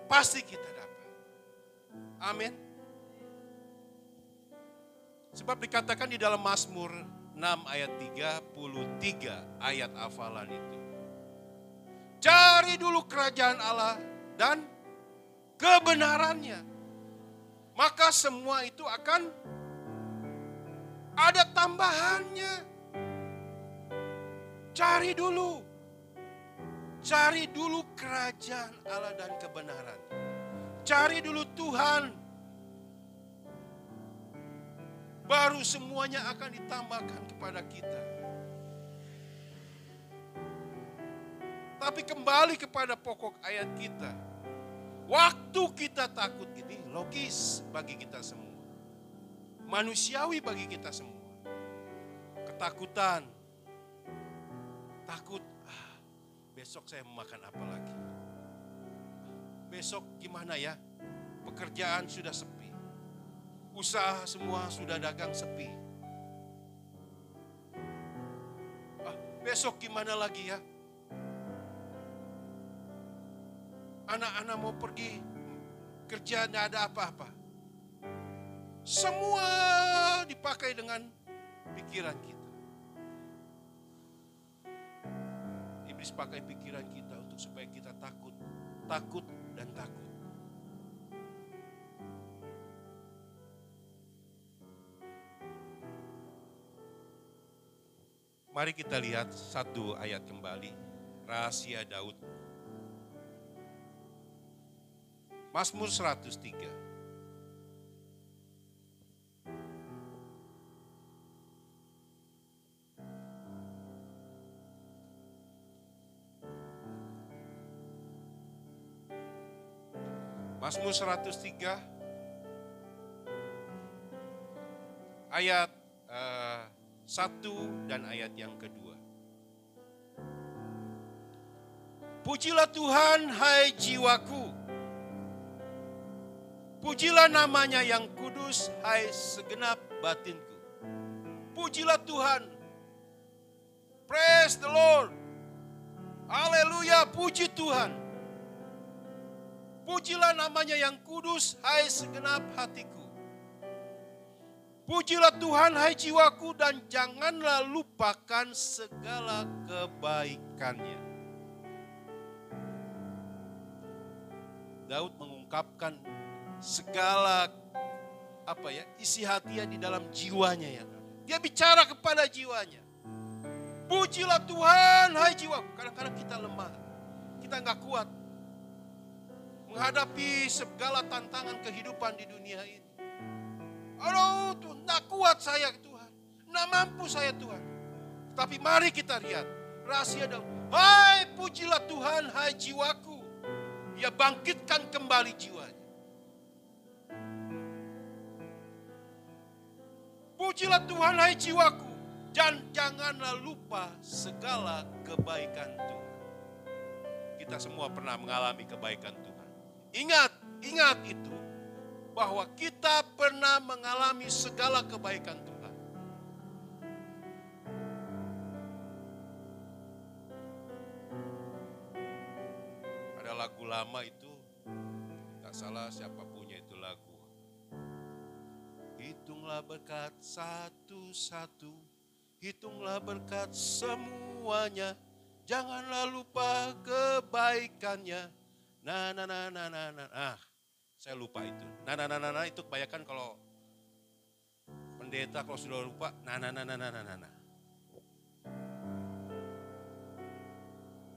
pasti kita dapat. Amin. Sebab dikatakan di dalam Mazmur 6 ayat 33 ayat hafalan itu. Cari dulu kerajaan Allah dan kebenarannya. Maka semua itu akan ada tambahannya. Cari dulu kerajaan Allah dan kebenaran. Cari dulu Tuhan. Baru semuanya akan ditambahkan kepada kita. Tapi kembali kepada pokok ayat kita. Waktu kita takut ini logis bagi kita semua. Manusiawi bagi kita semua. Ketakutan. Takut, besok saya makan apa lagi? Besok gimana ya? Pekerjaan sudah sepi. Usaha semua sudah dagang sepi. Besok gimana lagi ya? Anak-anak mau pergi kerja, tidak ada apa-apa. Semua dipakai dengan pikiran kita. Iblis pakai pikiran kita untuk supaya kita takut dan takut. Mari kita lihat satu ayat kembali, rahasia Daud. Mazmur 103. Mazmur 103 ayat 1 dan ayat yang kedua. Pujilah Tuhan, hai jiwaku. Pujilah namanya yang kudus, hai segenap batinku. Pujilah Tuhan. Praise the Lord. Haleluya, puji Tuhan. Pujilah namanya yang kudus, hai segenap hatiku. Pujilah Tuhan, hai jiwaku, dan janganlah lupakan segala kebaikannya. Daud mengungkapkan segala isi hatinya di dalam jiwanya ya. Dia bicara kepada jiwanya. Pujilah Tuhan, hai jiwaku. Kadang-kadang kita lemah, kita nggak kuat menghadapi segala tantangan kehidupan di dunia ini. Aduh, Tuhan, nggak kuat saya Tuhan, nggak mampu saya Tuhan. Tapi mari kita lihat rahasia Daud. Hai pujilah Tuhan, hai jiwaku. Dia bangkitkan kembali jiwanya. Pujilah Tuhan, hai jiwaku, dan janganlah lupa segala kebaikan Tuhan. Kita semua pernah mengalami kebaikan Tuhan. Ingat itu. Bahwa kita pernah mengalami segala kebaikan Tuhan. Ada lagu lama itu, tak salah siapa punya itu lagu. Hitunglah berkat satu-satu, hitunglah berkat semuanya, janganlah lupa kebaikannya. Saya lupa itu. Itu kebanyakan kalau pendeta kalau sudah lupa.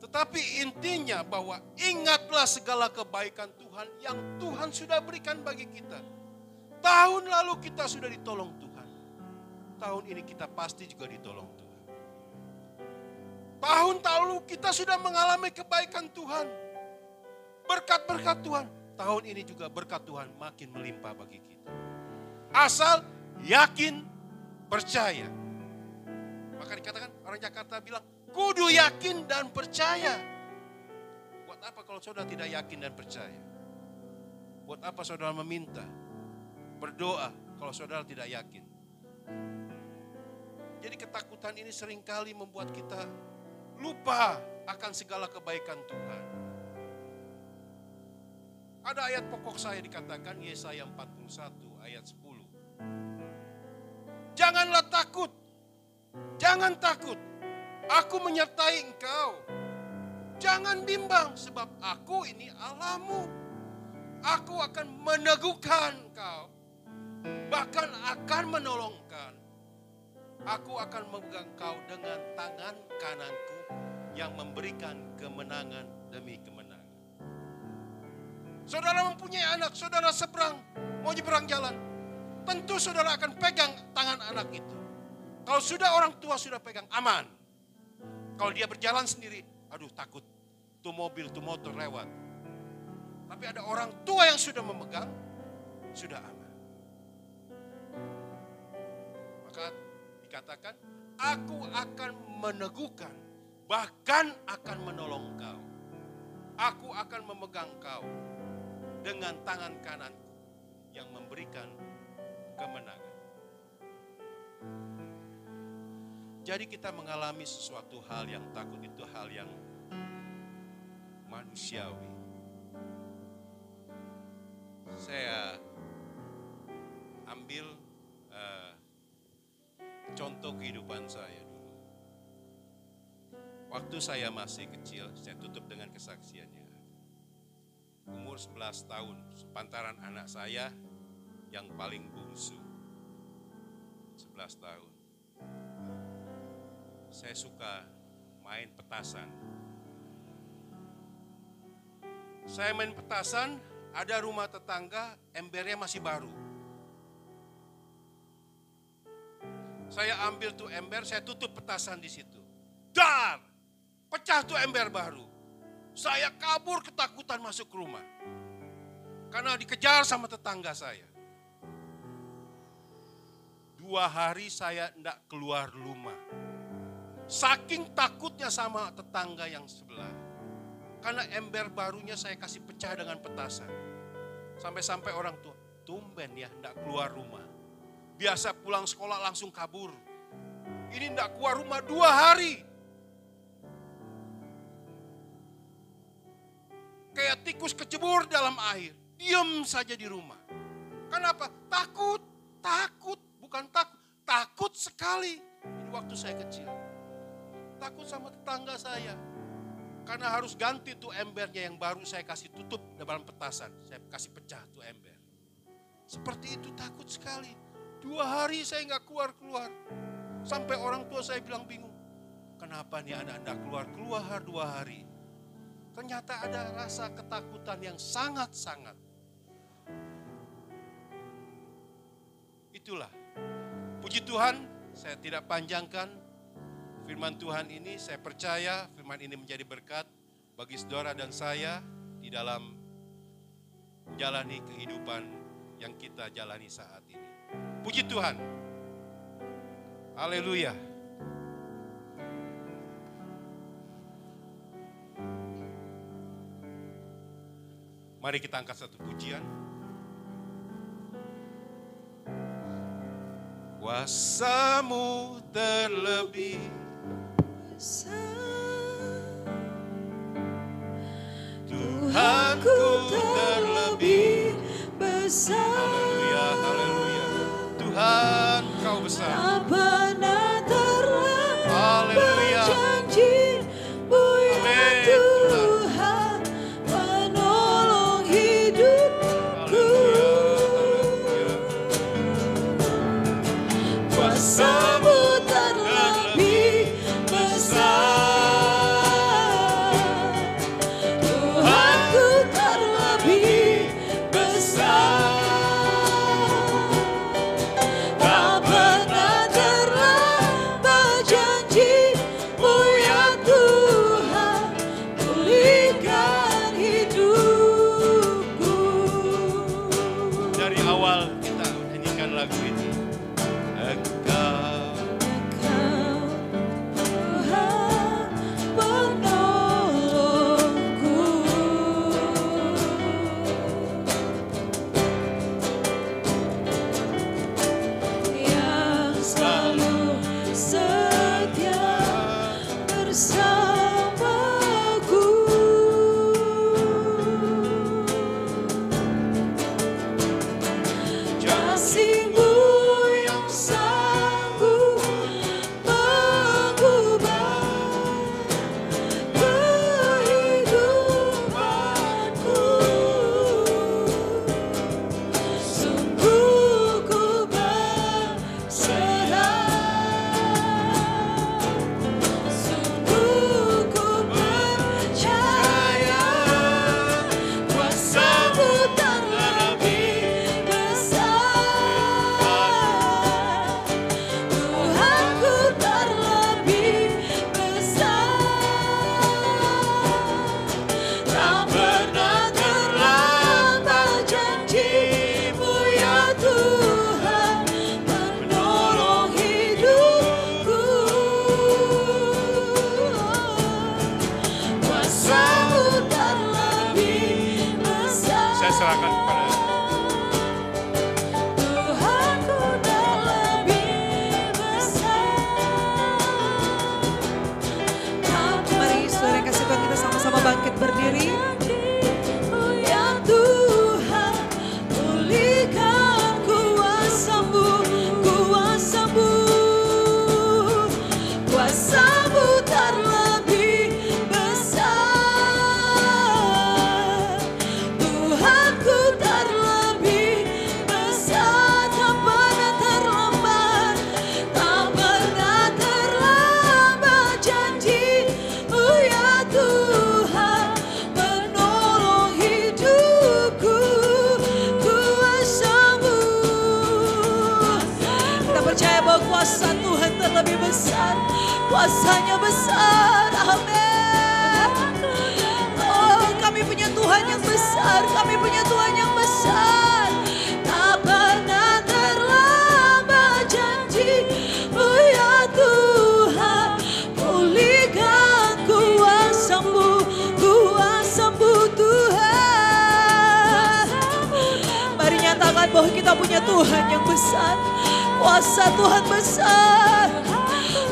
Tetapi intinya bahwa ingatlah segala kebaikan Tuhan yang Tuhan sudah berikan bagi kita. Tahun lalu kita sudah ditolong Tuhan. Tahun ini kita pasti juga ditolong Tuhan. Tahun lalu kita sudah mengalami kebaikan Tuhan. Berkat-berkat Tuhan. Tahun ini juga berkat Tuhan makin melimpah bagi kita. Asal yakin, percaya. Maka dikatakan orang Jakarta bilang, kudu yakin dan percaya. Buat apa kalau saudara tidak yakin dan percaya? Buat apa saudara meminta, berdoa kalau saudara tidak yakin? Jadi ketakutan ini seringkali membuat kita lupa akan segala kebaikan Tuhan. Ada ayat pokok saya dikatakan Yesaya 41 ayat 10. Janganlah takut, jangan takut, aku menyertai engkau. Jangan bimbang sebab aku ini Allahmu. Aku akan meneguhkan engkau, bahkan akan menolongkan. Aku akan memegang engkau dengan tangan kananku yang memberikan kemenangan demi kemenangan. Saudara mempunyai anak, saudara seberang, mau nyeberang jalan. Tentu saudara akan pegang tangan anak itu. Kalau sudah orang tua sudah pegang, aman. Kalau dia berjalan sendiri, aduh takut. Tuh mobil, tuh motor lewat. Tapi ada orang tua yang sudah memegang, sudah aman. Maka dikatakan, aku akan meneguhkan, bahkan akan menolong kau. Aku akan memegang kau dengan tangan kananku yang memberikan kemenangan. Jadi kita mengalami sesuatu hal yang takut itu hal yang manusiawi. Saya ambil contoh kehidupan saya dulu. Waktu saya masih kecil, saya tutup dengan kesaksiannya. Umur 11 tahun, sepantaran anak saya yang paling bungsu. 11 tahun. Saya suka main petasan. Saya main petasan, ada rumah tetangga, embernya masih baru. Saya ambil tuh ember, saya tutup petasan di situ. Dar! Pecah tuh ember baru. Saya kabur ketakutan masuk ke rumah. Karena dikejar sama tetangga saya. 2 hari saya tidak keluar rumah. Saking takutnya sama tetangga yang sebelah. Karena ember barunya saya kasih pecah dengan petasan. Sampai-sampai orang tua, tumben ya tidak keluar rumah. Biasa pulang sekolah langsung kabur. Ini tidak keluar rumah 2 hari. Kayak tikus kecebur dalam air. Diam saja di rumah. Kenapa? Takut. Bukan takut. Takut sekali. Ini waktu saya kecil. Takut sama tetangga saya. Karena harus ganti tuh embernya yang baru saya kasih tutup dalam petasan. Saya kasih pecah tuh ember. Seperti itu takut sekali. 2 hari saya nggak keluar-keluar. Sampai orang tua saya bilang bingung. Kenapa nih anak anda keluar-keluar 2 hari? Ternyata ada rasa ketakutan yang sangat-sangat. Itulah. Puji Tuhan, saya tidak panjangkan firman Tuhan ini. Saya percaya firman ini menjadi berkat bagi saudara dan saya di dalam menjalani kehidupan yang kita jalani saat ini. Puji Tuhan. Haleluya. Mari kita angkat satu pujian. Kuasa-Mu terlebih Tuhanku terlebih besar. Haleluya, haleluya. Tuhan Kau besar. Tak pernah terlambat Haleluya. janji-Mu ya Tuhan menolong hidupku. Kuasa-Mu terlebih besar. Tuhanku terlebih besar. Tak pernah terlambat serahkan kepada Tuhanku tak lebih besar. Mari saudara yang kasih Tuhan, kita sama-sama bangkit berdiri. Ya Tuhan, pulihkan kuasa-Mu, kuasa-Mu, kuasa-Mu terlebih besar. Tuhanku terlebih besar, tak pernah terlambat, tak pernah terlambat janji. Oh ya Tuhan, menolong hidupku, kuasa-Mu. Kita percaya bahwa kuasa Tuhan terlebih besar, kuasanya besar. Amin. Oh, kami punya Tuhan yang besar, kami punya Tuhan yang besar, tak pernah terlambat janji. Oh ya Tuhan, pulihkan kuasa-Mu, kuasa-Mu Tuhan. Mari nyatakan bahwa kita punya Tuhan yang besar, kuasa Tuhan besar.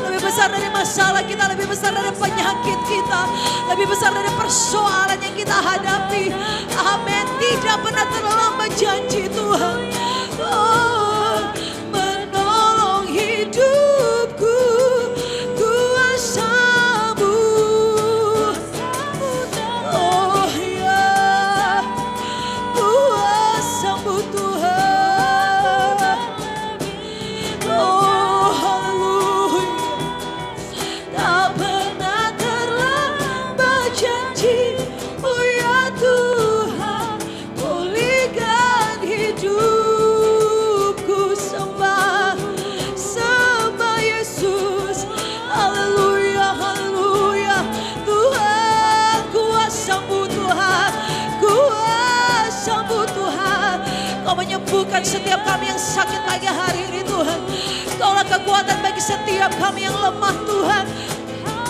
Lebih besar dari masalah kita, lebih besar dari penyakit kita, lebih besar dari persoalan yang kita hadapi. Amin. Tidak pernah terlambat janji Tuhan. Oh, menolong hidupku, kuasa-Mu. Oh ya, kuasa-Mu Tuhan. Oh haleluya, tak pernah terlambat janji. Oh ya Tuhan, pulihkan hidupku. Sembah, sembah Yesus. Haleluya, haleluya. Tuhan, kuasa-Mu Tuhan, kuasa-Mu Tuhan. Kau menyembuhkan setiap kami yang sakit pagi hari ini Tuhan. Kaulah kekuatan bagi setiap kami yang lemah Tuhan.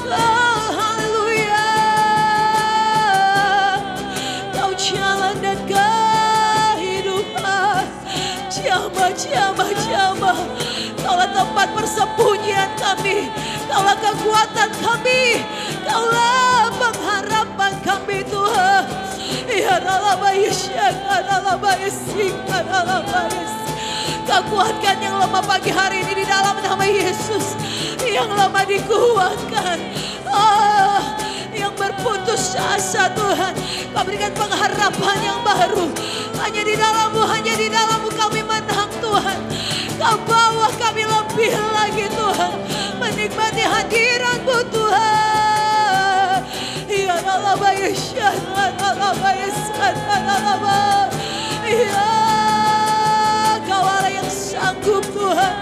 Oh, haleluya. Kau jalan dan kehidupan. Jamah, jamah, jamah. Kaulah tempat persembunyian kami. Kaulah kekuatan kami. Kaulah pengharapan kami Tuhan. Ya Allah, ya Allah, Kau kuatkan yang lemah pagi hari ini di dalam nama Yesus. Yang lemah dikuatkan. Oh, yang berputus asa Tuhan, Kau berikan pengharapan yang baru. Hanya di dalam-Mu, hanya di dalam-Mu kami menang Tuhan. Kau bawa kami lebih lagi Tuhan, menikmati hadirat-Mu Tuhan. Ya Allah, ya Allah, ya Kau Allah yang sanggup Tuhan.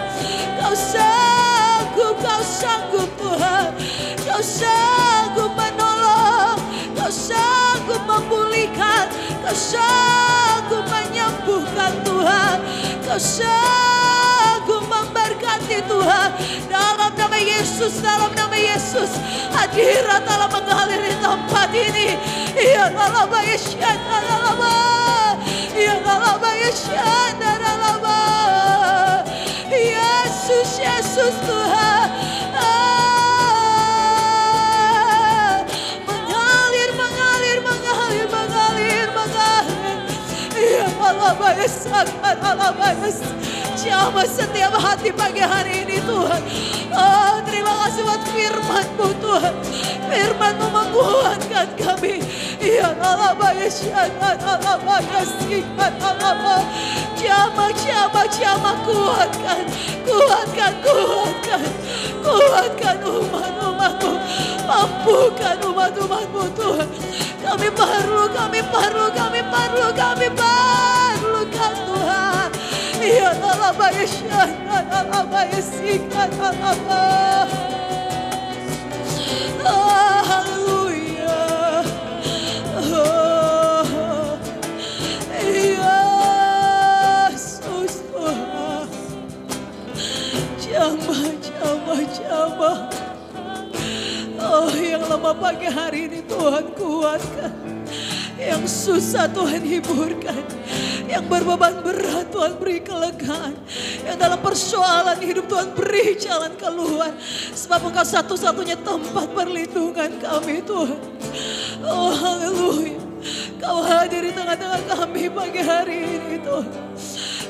Kau sanggup, Kau sanggup Tuhan. Kau sanggup menolong, Kau sanggup memulihkan, Kau sanggup menyembuhkan Tuhan. Kau sanggup memberkati Tuhan. Dalam nama Yesus, dalam nama Yesus, hadirat Allah mengalir di tempat ini. Ya Allah, ya Allah, ya Allah, ya Allah, Yesus, Yesus Tuhan. Mengalir, mengalir, mengalir, mengalir, mengalir. Ya Allah, ya jamah setiap hati pagi hari ini Tuhan. Oh, terima kasih buat firman-Mu Tuhan. Firman-Mu menguatkan kami. Ya Allah, jamah, jamah, jamah, kuatkan, kuatkan, kuatkan, kuatkan umat-umat-Mu, mampukan umat-umat-Mu Tuhan. Kami perlu, kami perlu, kami perlu, kami perlukan Tuhan. Ya Allah, oh, haleluya. Oh, Yesus Tuhan. Jamah, jamah, jamah. Oh, yang lemah pagi hari ini Tuhan kuatkan. Yang susah Tuhan hiburkan. Yang berbeban berat Tuhan beri kelegaan. Yang dalam persoalan hidup Tuhan beri jalan keluar. Sebab Engkau satu-satunya tempat perlindungan kami Tuhan. Oh haleluya. Kau hadir di tengah-tengah kami pagi hari ini Tuhan.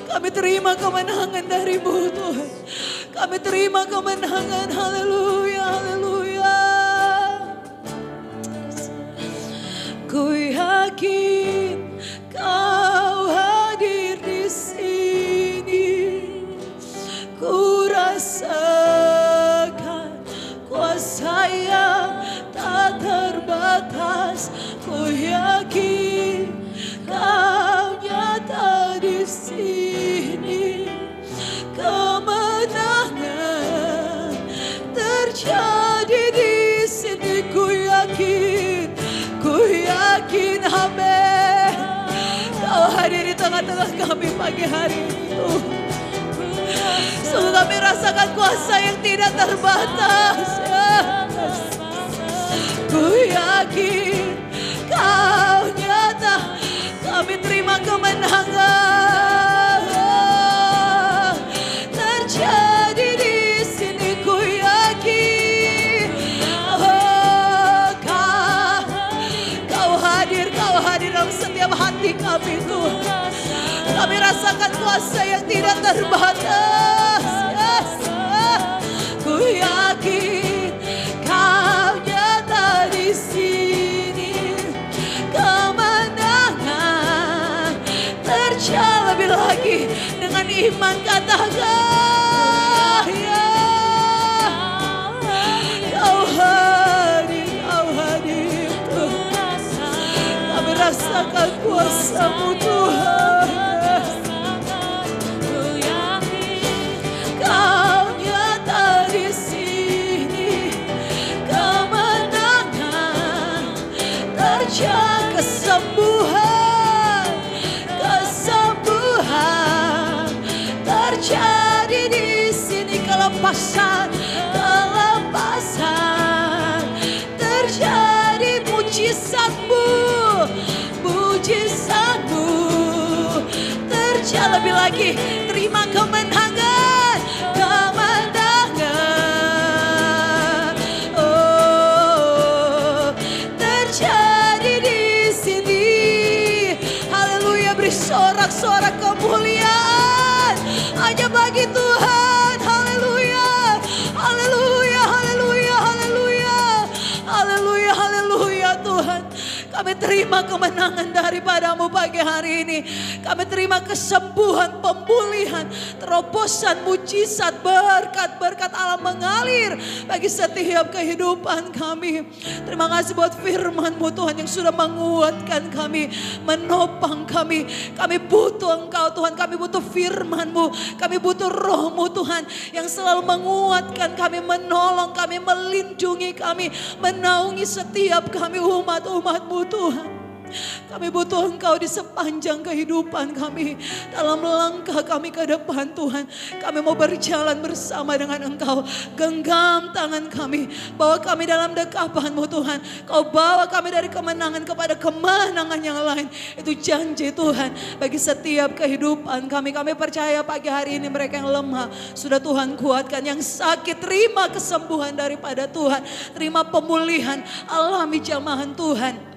Kami terima kemenangan dari-Mu Tuhan. Kami terima kemenangan. Haleluya, haleluya. Ku yakin Kau hadir di sini. Ku rasakan kuasa yang tak terbatas. Ku yakin Kau nyata di sini. Kemenangan terjadi di sini. Ku yakin, amin. Kau hadir di tengah-tengah kami pagi hari itu. Sungguh kami rasakan kuasa yang tidak terbatas. Ku yakin Kau nyata. Kami terima kemenangan terjadi di sini. Ku yakin Kau hadir dalam setiap hati kami Tuhan. Kami rasakan kuasa yang tidak terbatas. Ku yakin Kau nyata di sini. Kemenangan terjadi lebih lagi dengan iman katakan ya. Kau hadir Tuhan. Kami rasakan kuasa-Mu Tuhan. Kau nyata di sini. Kemenangan terjadi. Kesembuhan terjadi di sini. Kelepasan terjadi. Mujizat-Mu terjadi lebih lagi. Terima kemenangan. Oh, terjadi di sini. Haleluya, beri sorak-sorak kemuliaan hanya bagi Tuhan. Haleluya, haleluya, haleluya, haleluya, haleluya, haleluya Tuhan. Kami terima kemenangan daripada-Mu pagi hari ini. Kami terima kesembuhan, pemulihan, terobosan, mujizat, berkat-berkat Allah mengalir bagi setiap kehidupan kami. Terima kasih buat firman-Mu Tuhan yang sudah menguatkan kami, menopang kami. Kami butuh Engkau Tuhan, kami butuh firman-Mu, kami butuh Roh-Mu Tuhan yang selalu menguatkan kami, menolong kami, melindungi kami, menaungi setiap kami umat-umat-Mu Tuhan. Kami butuh Engkau di sepanjang kehidupan kami. Dalam langkah kami ke depan Tuhan. Kami mau berjalan bersama dengan Engkau. Genggam tangan kami. Bawa kami dalam dekapan-Mu Tuhan. Kau bawa kami dari kemenangan kepada kemenangan yang lain. Itu janji Tuhan bagi setiap kehidupan kami. Kami percaya pagi hari ini mereka yang lemah sudah Tuhan kuatkan. Yang sakit terima kesembuhan daripada Tuhan. Terima pemulihan, alami jamahan Tuhan.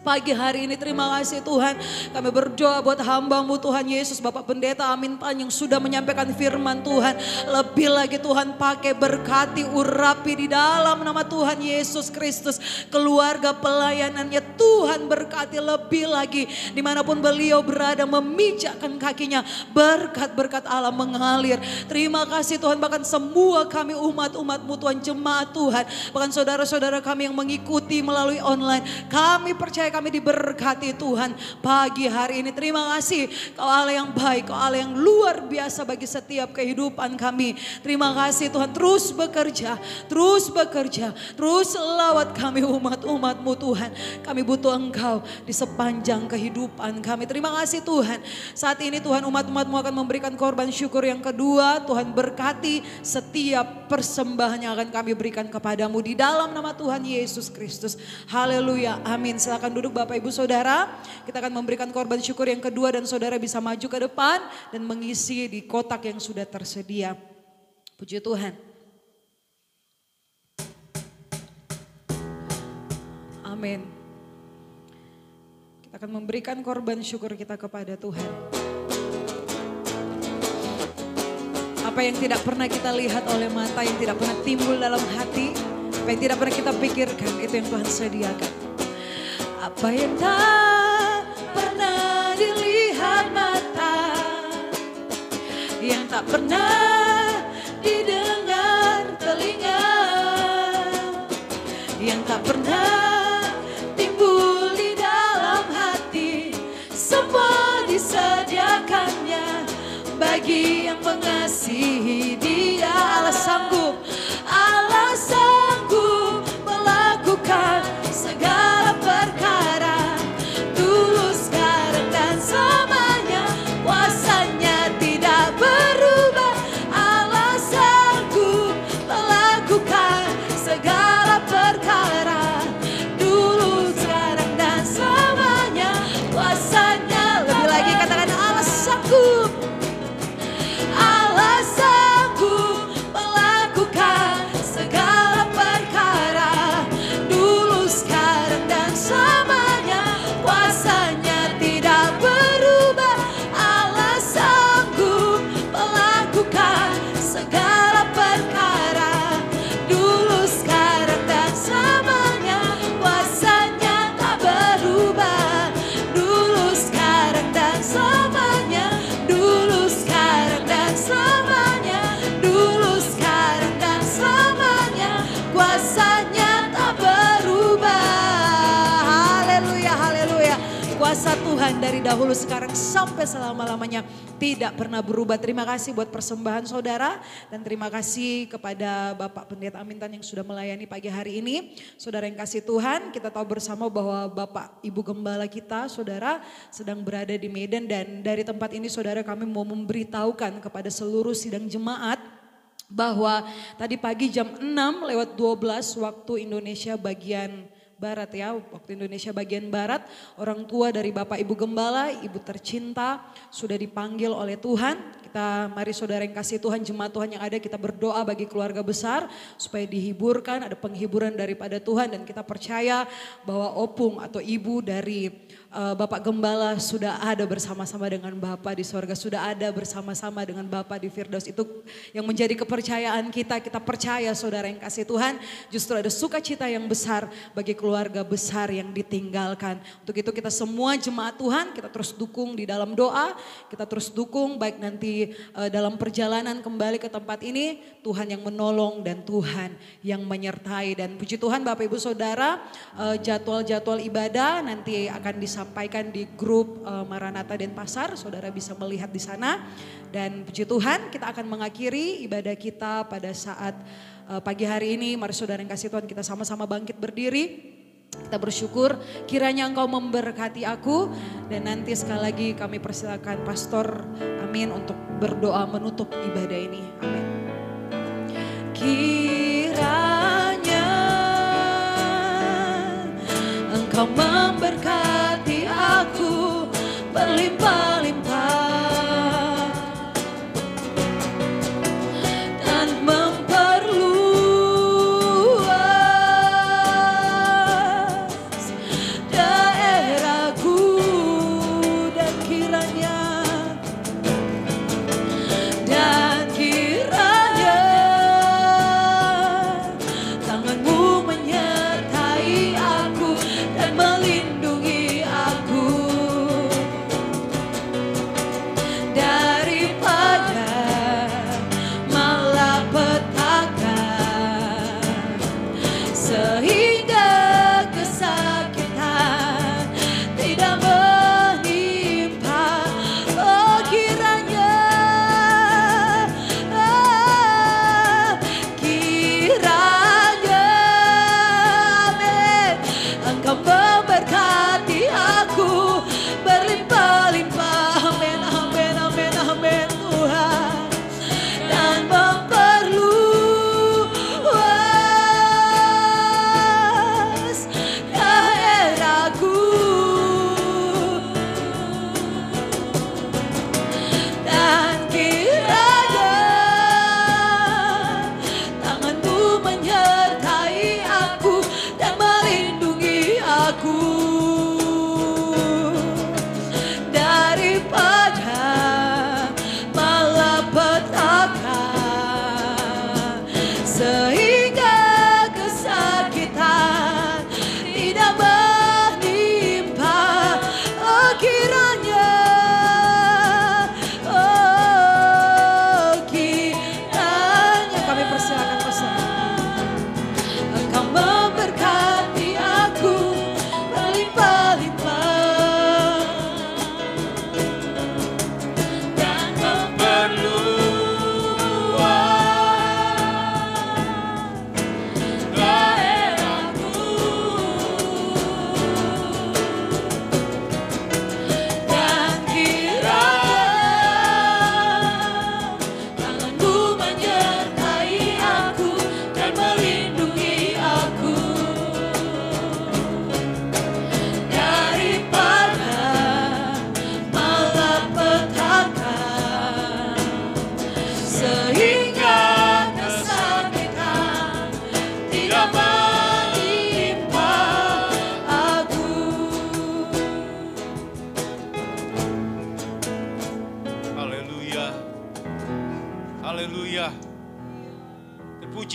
Pagi hari ini terima kasih Tuhan. Kami berdoa buat hamba-Mu Tuhan Yesus, Bapak Pendeta Amin Tan yang sudah menyampaikan firman Tuhan. Lebih lagi Tuhan pakai, berkati, urapi di dalam nama Tuhan Yesus Kristus. Keluarga pelayanannya Tuhan berkati lebih lagi. Dimanapun beliau berada memijakkan kakinya, berkat-berkat Allah mengalir. Terima kasih Tuhan, bahkan semua kami umat-umat-Mu Tuhan, jemaat Tuhan. Bahkan saudara-saudara kami yang mengikuti melalui online. Kami percaya kami diberkati Tuhan pagi hari ini. Terima kasih Kau Allah yang baik, Kau Allah yang luar biasa bagi setiap kehidupan kami. Terima kasih Tuhan, terus bekerja, terus lawat kami umat-umat-Mu Tuhan. Kami butuh Engkau di sepanjang kehidupan kami. Terima kasih Tuhan. Saat ini Tuhan, umat-umat-Mu akan memberikan korban syukur yang kedua. Tuhan berkati setiap persembahan yang akan kami berikan kepadamu di dalam nama Tuhan Yesus Kristus. Haleluya, amin. Silakan duduk Bapak Ibu Saudara. Kita akan memberikan korban syukur yang kedua dan saudara bisa maju ke depan dan mengisi di kotak yang sudah tersedia. Puji Tuhan. Amin. Kita akan memberikan korban syukur kita kepada Tuhan. Apa yang tidak pernah kita lihat oleh mata, yang tidak pernah timbul dalam hati, apa yang tidak pernah kita pikirkan, itu yang Tuhan sediakan. Apa yang tak pernah dilihat mata, yang tak pernah didengar telinga, yang tak pernah timbul di dalam hati, semua disediakannya bagi yang mengasihi Dia. Allah sanggup melakukan segala perkara, dulu, sekarang dan selamanya. Kuasanya tidak berubah. Allah sanggup melakukan segala perkara, dulu, sekarang dan selamanya. Kuasanya, lebih lagi katakan Allah sanggup. Allah sanggup melakukan segala perkara, dulu, sekarang dan selamanya. Kuasanya tidak berubah. Allah sanggup melakukan segala perkara, dulu, sekarang dan selamanya. Kuasanya tak berubah, dulu, sekarang dan selamanya. Dulu, sekarang dan selamanya. Dulu, sekarang dan selamanya. Kuasanya tak berubah. Haleluya, haleluya. Kuasa Tuhan dari dahulu, sekarang sampai selama-lamanya tidak pernah berubah. Terima kasih buat persembahan saudara. Dan terima kasih kepada Bapak Pendeta Amintan yang sudah melayani pagi hari ini. Saudara yang kasih Tuhan, kita tahu bersama bahwa Bapak Ibu Gembala kita, saudara, sedang berada di Medan. Dan dari tempat ini saudara, kami mau memberitahukan kepada seluruh sidang jemaat bahwa tadi pagi jam 6:12 waktu Indonesia bagian Barat ya, waktu Indonesia bagian Barat, orang tua dari Bapak Ibu Gembala, Ibu tercinta sudah dipanggil oleh Tuhan. Kita mari saudara yang kasih Tuhan, jemaat Tuhan yang ada, kita berdoa bagi keluarga besar supaya dihiburkan, ada penghiburan daripada Tuhan. Dan kita percaya bahwa opung atau ibu dari Bapak Gembala sudah ada bersama-sama dengan Bapak di sorga, sudah ada bersama-sama dengan Bapak di Firdaus. Itu yang menjadi kepercayaan kita. Kita percaya saudara yang kasih Tuhan, justru ada sukacita yang besar bagi keluarga besar yang ditinggalkan. Untuk itu kita semua jemaat Tuhan, kita terus dukung di dalam doa, kita terus dukung baik nanti dalam perjalanan kembali ke tempat ini, Tuhan yang menolong dan Tuhan yang menyertai. Dan puji Tuhan Bapak Ibu Saudara, jadwal-jadwal ibadah nanti akan disampaikan di grup Maranatha Denpasar, saudara bisa melihat di sana. Dan puji Tuhan, kita akan mengakhiri ibadah kita pada saat pagi hari ini. Mari saudara yang kasih Tuhan, kita sama-sama bangkit berdiri. Kita bersyukur kiranya Engkau memberkati aku. Dan nanti sekali lagi kami persilakan Pastor Amin untuk berdoa menutup ibadah ini. Amin. Kiranya Engkau memberkati aku berlimpah-limpah dan memperluas daerahku. Dan kiranya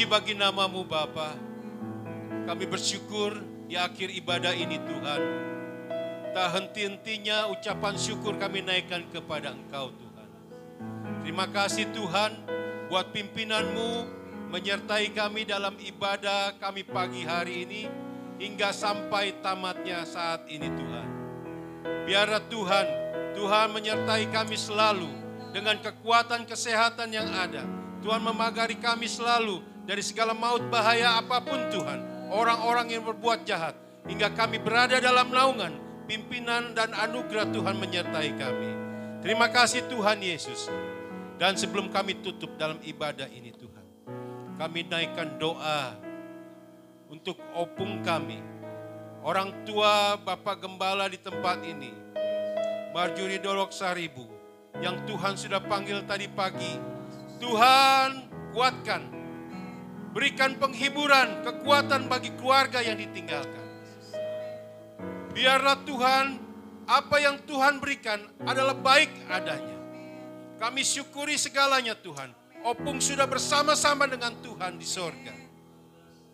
Puji bagi nama-Mu Bapa. Kami bersyukur di akhir ibadah ini Tuhan. Tak henti-hentinya ucapan syukur kami naikkan kepada Engkau Tuhan. Terima kasih Tuhan buat pimpinan-Mu menyertai kami dalam ibadah kami pagi hari ini hingga sampai tamatnya saat ini Tuhan. Biarlah Tuhan menyertai kami selalu dengan kekuatan kesehatan yang ada. Tuhan memagari kami selalu dari segala maut bahaya apapun Tuhan. Orang-orang yang berbuat jahat. Hingga kami berada dalam naungan pimpinan dan anugerah Tuhan menyertai kami. Terima kasih Tuhan Yesus. Dan sebelum kami tutup dalam ibadah ini Tuhan. Kami naikkan doa untuk opung kami. Orang tua Bapak Gembala di tempat ini. Marjorie Dolok Saribu. Yang Tuhan sudah panggil tadi pagi. Tuhan kuatkan, berikan penghiburan, kekuatan bagi keluarga yang ditinggalkan. Biarlah Tuhan, apa yang Tuhan berikan adalah baik adanya. Kami syukuri segalanya Tuhan. Opung sudah bersama-sama dengan Tuhan di sorga.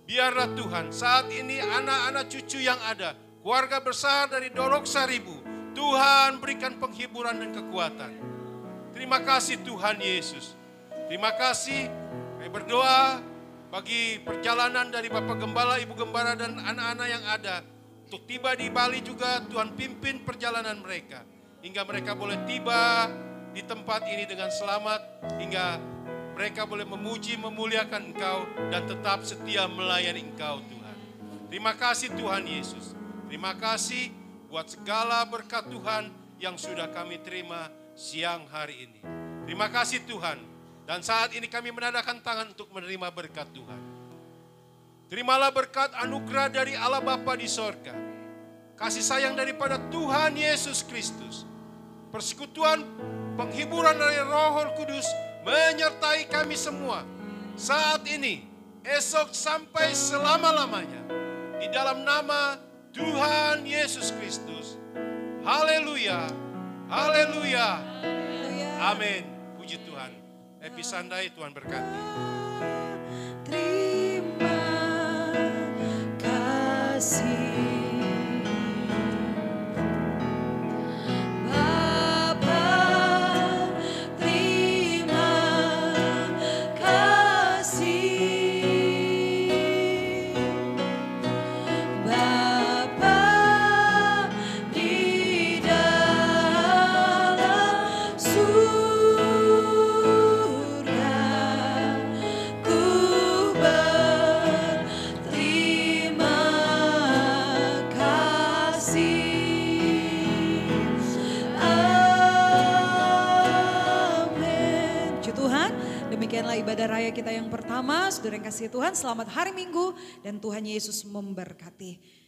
Biarlah Tuhan, saat ini anak-anak cucu yang ada, keluarga besar dari Dolok Saribu, Tuhan berikan penghiburan dan kekuatan. Terima kasih Tuhan Yesus. Terima kasih, kami berdoa bagi perjalanan dari Bapak Gembala, Ibu Gembala dan anak-anak yang ada. Untuk tiba di Bali juga Tuhan pimpin perjalanan mereka. Hingga mereka boleh tiba di tempat ini dengan selamat. Hingga mereka boleh memuji, memuliakan Engkau dan tetap setia melayani Engkau Tuhan. Terima kasih Tuhan Yesus. Terima kasih buat segala berkat Tuhan yang sudah kami terima siang hari ini. Terima kasih Tuhan. Dan saat ini kami menadahkan tangan untuk menerima berkat Tuhan. Terimalah berkat anugerah dari Allah Bapa di sorga. Kasih sayang daripada Tuhan Yesus Kristus. Persekutuan penghiburan dari Roh Kudus menyertai kami semua. Saat ini, esok sampai selama-lamanya. Di dalam nama Tuhan Yesus Kristus. Haleluya. Haleluya. Amin. Puji Tuhan. Happy Sunday, Tuhan berkati. Terima kasih. Demikianlah ibadah raya kita yang pertama. Saudara yang kasih Tuhan, selamat hari Minggu dan Tuhan Yesus memberkati.